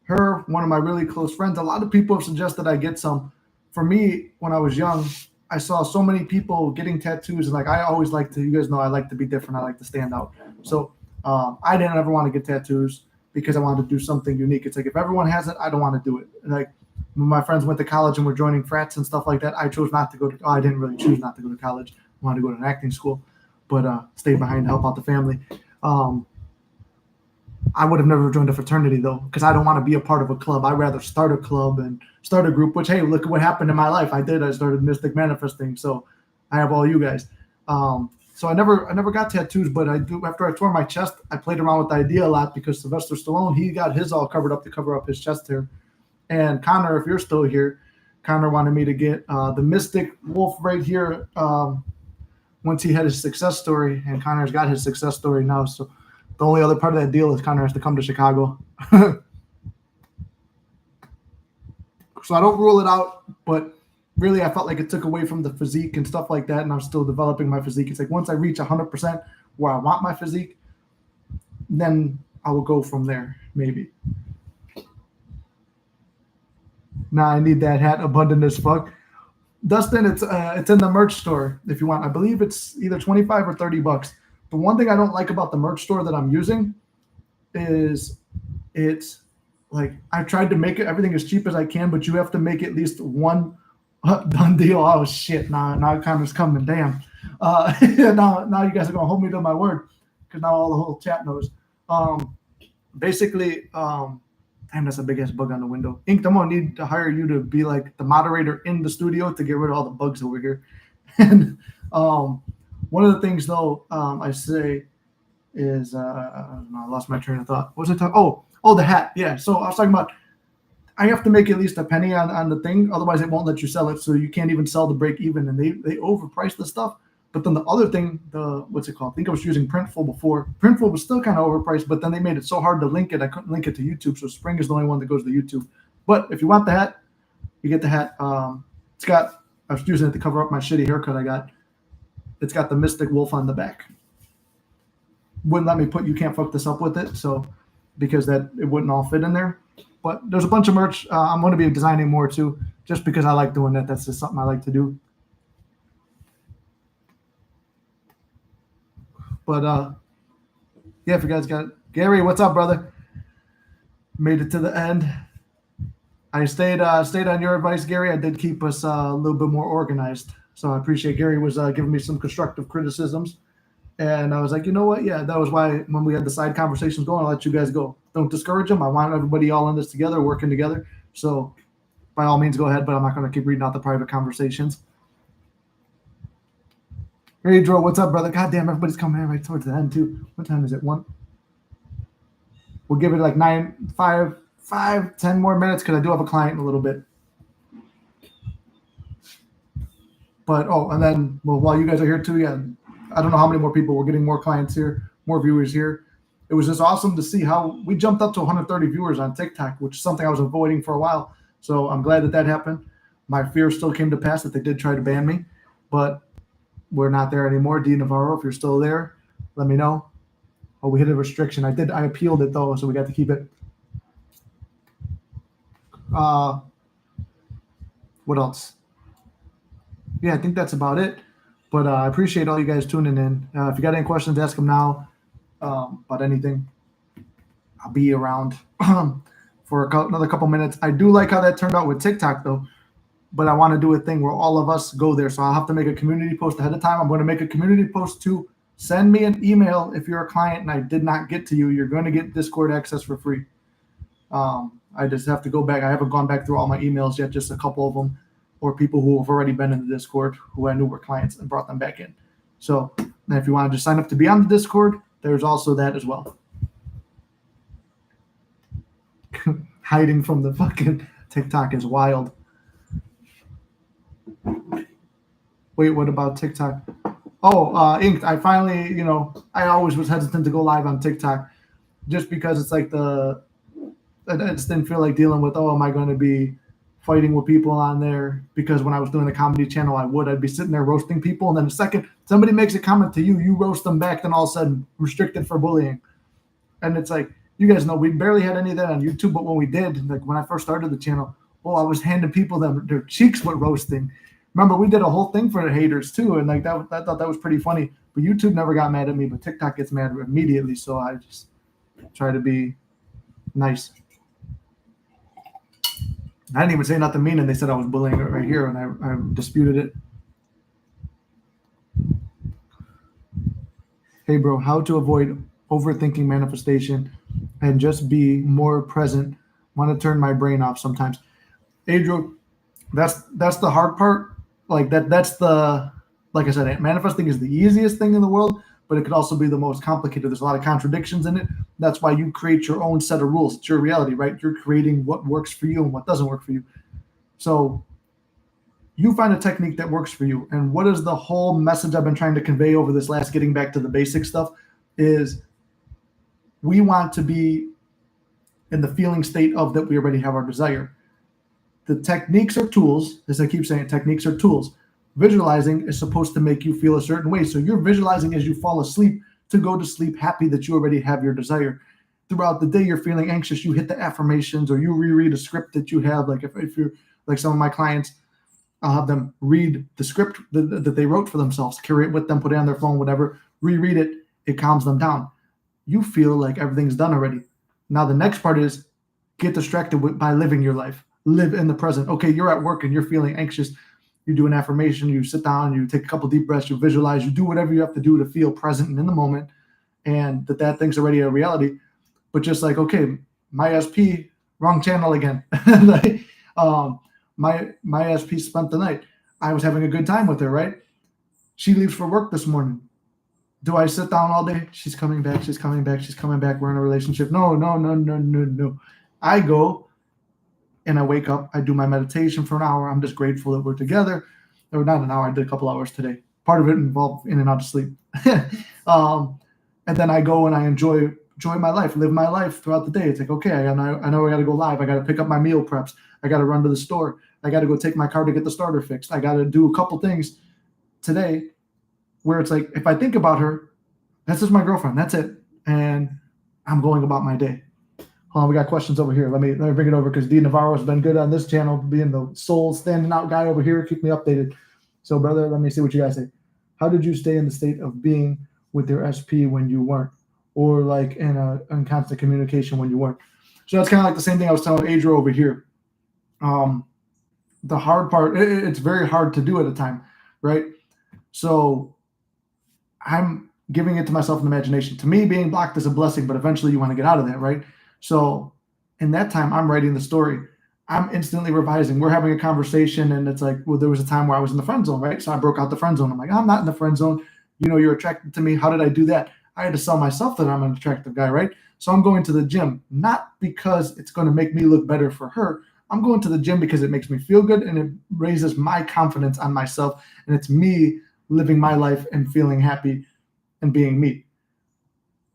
Her, one of my really close friends. A lot of people have suggested I get some. For me, when I was young, I saw so many people getting tattoos, and like I always like to. You guys know I like to be different. I like to stand out. So I didn't ever want to get tattoos because I wanted to do something unique. It's like if everyone has it, I don't want to do it. Like when my friends went to college and were joining frats and stuff like that, I chose not to go to. I didn't really choose not to go to college. I wanted to go to an acting school, but stayed behind to help out the family. I would have never joined a fraternity though, because I don't want to be a part of a club. I'd rather start a club and start a group. Which, hey, look at what happened in my life. I started Mystic Manifesting, so I have all you guys. So I never got tattoos, but I do. After I tore my chest, I played around with the idea a lot because Sylvester Stallone, he got his all covered up to cover up his chest hair. And Connor, if you're still here, Connor wanted me to get the Mystic Wolf right here. Once he had his success story, and Connor's got his success story now, so. The only other part of that deal is Connor has to come to Chicago. So I don't rule it out, but really I felt like it took away from the physique and stuff like that, and I'm still developing my physique. It's like once I reach 100% where I want my physique, then I will go from there, maybe. Now I need that hat abundant as fuck. Dustin, it's in the merch store if you want. I believe it's either 25 or 30 bucks. The one thing I don't like about the merch store that I'm using is it's like I've tried to make it everything as cheap as I can, but you have to make at least one done deal. Oh shit! Now Connor's coming. Damn. Now you guys are gonna hold me to my word because now all the whole chat knows. Basically, damn, that's a big ass bug on the window. Ink, I'm gonna need to hire you to be like the moderator in the studio to get rid of all the bugs over here. And one of the things, though, I say is I lost my train of thought. What was I talking? Oh, the hat. Yeah. So I was talking about I have to make at least a penny on the thing, otherwise it won't let you sell it. So you can't even sell the break even, and they overprice the stuff. But then the other thing, the what's it called? I think I was using Printful before. Printful was still kind of overpriced, but then they made it so hard to link it, I couldn't link it to YouTube. So Spring is the only one that goes to YouTube. But if you want the hat, you get the hat. It's got, I was using it to cover up my shitty haircut I got. It's got the Mystic Wolf on the back. Wouldn't let me put "You Can't Fuck This Up" with it, so because that it wouldn't all fit in there. But there's a bunch of merch. I'm going to be designing more too, just because I like doing that. That's just something I like to do. But yeah, if you guys got Gary, what's up, brother? Made it to the end. I stayed on your advice, Gary. I did keep us a little bit more organized, so I appreciate Gary was giving me some constructive criticisms. And I was like, you know what? Yeah, that was why when we had the side conversations going, I'll let you guys go. Don't discourage them. I want everybody all in this together, working together. So by all means, go ahead, but I'm not going to keep reading out the private conversations. Hey, Dro, what's up, brother? God damn, everybody's coming in right towards the end, too. What time is it? 1? We'll give it like 10 more minutes because I do have a client in a little bit. But, and then, well, while you guys are here, too, yeah, I don't know how many more people. We're getting more clients here, more viewers here. It was just awesome to see how we jumped up to 130 viewers on TikTok, which is something I was avoiding for a while. So I'm glad that happened. My fear still came to pass that they did try to ban me, but we're not there anymore. D. Navarro, if you're still there, let me know. Oh, we hit a restriction. I appealed it though, so we got to keep it. What else? Yeah, I think that's about it. But I appreciate all you guys tuning in. If you got any questions, ask them now about anything. I'll be around for another couple minutes. I do like how that turned out with TikTok, though. But I want to do a thing where all of us go there. So I'll have to make a community post ahead of time. I'm going to make a community post to send me an email if you're a client and I did not get to you. You're going to get Discord access for free. I just have to go back. I haven't gone back through all my emails yet, just a couple of them. Or people who have already been in the Discord who I knew were clients and brought them back in. So if you want to just sign up to be on the Discord, there's also that as well. Hiding from the fucking TikTok is wild. Wait, what about TikTok? Inked. I finally, I always was hesitant to go live on TikTok just because it's like I just didn't feel like dealing with, am I going to be fighting with people on there? Because when I was doing the comedy channel, I'd be sitting there roasting people, and then the second somebody makes a comment to you, you roast them back, then all of a sudden restricted for bullying. And it's like, you guys know we barely had any of that on YouTube, but when we did, like when I first started the channel, I was handing people their cheeks with roasting. Remember, we did a whole thing for the haters too, and like that, I thought that was pretty funny. But YouTube never got mad at me, but TikTok gets mad immediately, so I just try to be nice. I didn't even say nothing mean, and they said I was bullying it right here, and I disputed it. Hey, bro, how to avoid overthinking manifestation and just be more present? Want to turn my brain off sometimes. Adriel, that's the hard part. Like that's like I said, manifesting is the easiest thing in the world, but it could also be the most complicated. There's a lot of contradictions in it. That's why you create your own set of rules. It's your reality, right? You're creating what works for you and what doesn't work for you. So you find a technique that works for you. And what is the whole message I've been trying to convey over this last, getting back to the basic stuff, is we want to be in the feeling state of that we already have our desire. The techniques are tools. As I keep saying, techniques are tools. Visualizing is supposed to make you feel a certain way. So you're visualizing as you fall asleep to go to sleep happy that you already have your desire. Throughout the day, you're feeling anxious, you hit the affirmations or you reread a script that you have. Like if you're like some of my clients, I'll have them read the script that they wrote for themselves, carry it with them, put it on their phone, whatever, reread it. It calms them down. You feel like everything's done already. Now the next part is get distracted by living your life. Live in the present. Okay, you're at work and you're feeling anxious. You do an affirmation, you sit down, you take a couple deep breaths, you visualize, you do whatever you have to do to feel present and in the moment, and that thing's already a reality. But just like, okay, my SP, wrong channel again. Like, my SP spent the night. I was having a good time with her, right? She leaves for work this morning. Do I sit down all day? She's coming back, she's coming back, she's coming back. We're in a relationship. No. I go, and I wake up, I do my meditation for an hour. I'm just grateful that we're together. Or not an hour, I did a couple hours today. Part of it involved in and out of sleep. And then I go and I enjoy my life, live my life throughout the day. It's like, okay, I know I got to go live. I got to pick up my meal preps. I got to run to the store. I got to go take my car to get the starter fixed. I got to do a couple things today where it's like, if I think about her, that's just my girlfriend. That's it. And I'm going about my day. Hold on, we got questions over here. Let me bring it over because D Navarro has been good on this channel, being the sole standing out guy over here. Keep me updated. So, brother, let me see what you guys say. How did you stay in the state of being with your SP when you weren't, or like in constant communication when you weren't? So that's kind of like the same thing I was telling Adria over here. The hard part, it's very hard to do at a time, right? So I'm giving it to myself in imagination. To me, being blocked is a blessing, but eventually you want to get out of that, right? So in that time, I'm writing the story. I'm instantly revising. We're having a conversation, and it's like, well, there was a time where I was in the friend zone, right? So I broke out the friend zone. I'm like, I'm not in the friend zone. You know, you're attracted to me. How did I do that? I had to sell myself that I'm an attractive guy, right? So I'm going to the gym, not because it's going to make me look better for her. I'm going to the gym because it makes me feel good and it raises my confidence on myself. And it's me living my life and feeling happy and being me.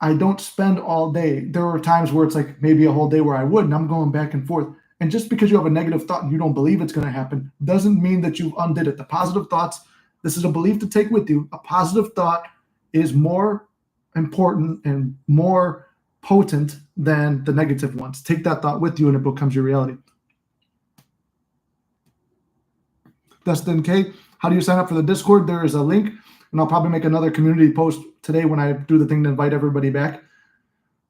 I don't spend all day. There are times where it's like maybe a whole day where I would, and I'm going back and forth. And just because you have a negative thought and you don't believe it's going to happen doesn't mean that you've undid it. The positive thoughts, this is a belief to take with you. A positive thought is more important and more potent than the negative ones. Take that thought with you and it becomes your reality. Dustin K, how do you sign up for the Discord? There is a link, and I'll probably make another community post today when I do the thing to invite everybody back.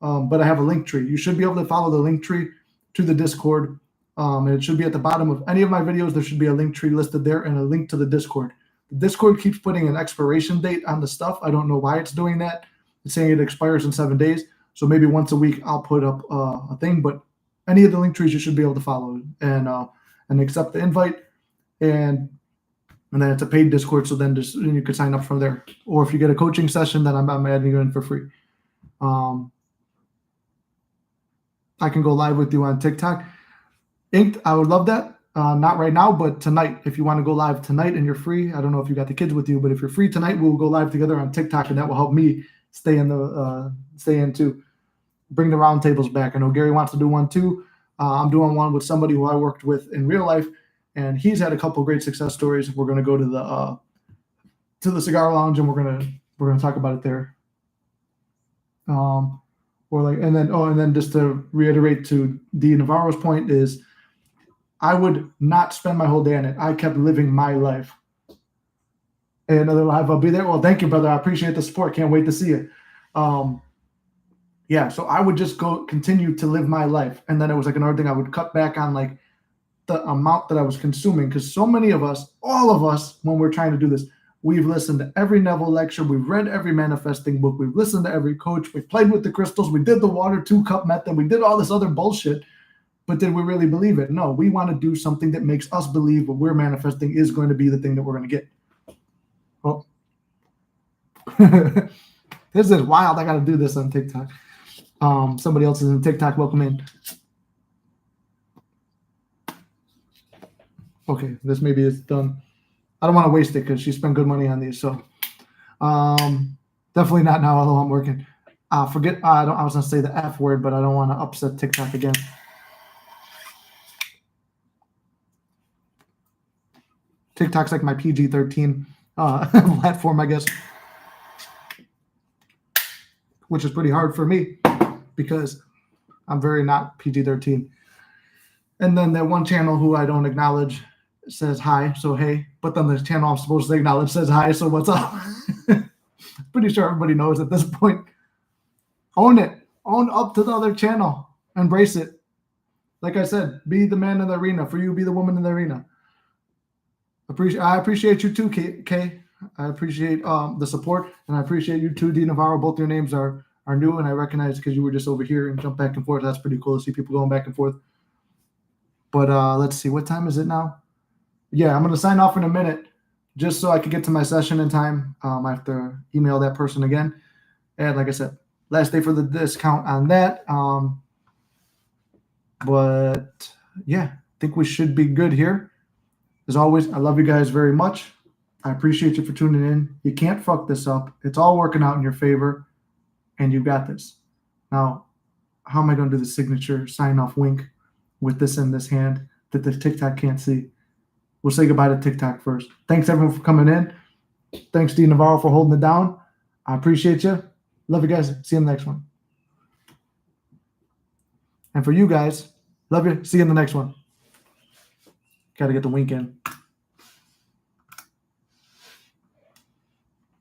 But I have a link tree. You should be able to follow the link tree to the Discord. And it should be at the bottom of any of my videos. There should be a link tree listed there and a link to the Discord. The Discord keeps putting an expiration date on the stuff. I don't know why it's doing that. It's saying it expires in 7 days. So maybe once a week I'll put up a thing. But any of the link trees you should be able to follow and accept the invite. And then it's a paid Discord, so then you could sign up from there. Or if you get a coaching session, then I'm adding you in for free. I can go live with you on TikTok. Inked, I would love that. Not right now, but tonight. If you want to go live tonight and you're free, I don't know if you got the kids with you, but if you're free tonight, we'll go live together on TikTok, and that will help me stay in too. Bring the roundtables back. I know Gary wants to do one too. I'm doing one with somebody who I worked with in real life, and he's had a couple great success stories. We're going to go to the cigar lounge, and we're gonna talk about it there. And then just to reiterate to D Navarro's point is, I would not spend my whole day on it. I kept living my life. Hey, another live, I'll be there. Well, thank you, brother. I appreciate the support. Can't wait to see it. So I would just continue to live my life, and then it was like another thing I would cut back on, like the amount that I was consuming, because so many of us, all of us, when we're trying to do this, we've listened to every Neville lecture, we've read every manifesting book, we've listened to every coach, we've played with the crystals, we did the water 2-cup method, we did all this other bullshit, but did we really believe it? No, we want to do something that makes us believe what we're manifesting is going to be the thing that we're going to get. Well, this is wild. I got to do this on TikTok. Somebody else is in TikTok. Welcome in. Okay, this maybe is done. I don't want to waste it because she spent good money on these. So definitely not now, although I'm working. I was going to say the F word, but I don't want to upset TikTok again. TikTok's like my PG-13 platform, I guess, which is pretty hard for me because I'm very not PG-13. And then that one channel who I don't acknowledge says hi, so hey. But then the channel I'm supposed to acknowledge says hi, so what's up? Pretty sure everybody knows at this point. Own it. Own up to the other channel. Embrace it. Like I said, be the man in the arena. For you, be the woman in the arena. I appreciate you too, Kay. I appreciate the support, and I appreciate you too, D Navarro. Both your names are new, and I recognize because you were just over here and jump back and forth. That's pretty cool to see people going back and forth. But let's see, what time is it now? Yeah, I'm going to sign off in a minute just so I could get to my session in time. I have to email that person again. And like I said, last day for the discount on that. But yeah, think we should be good here. As always, I love you guys very much. I appreciate you for tuning in. You can't fuck this up. It's all working out in your favor, and you got this. Now, how am I going to do the signature sign-off wink with this in this hand that the TikTok can't see? We'll say goodbye to TikTok first. Thanks, everyone, for coming in. Thanks, Steve Navarro, for holding it down. I appreciate you. Love you guys. See you in the next one. And for you guys, love you. See you in the next one. Got to get the wink in.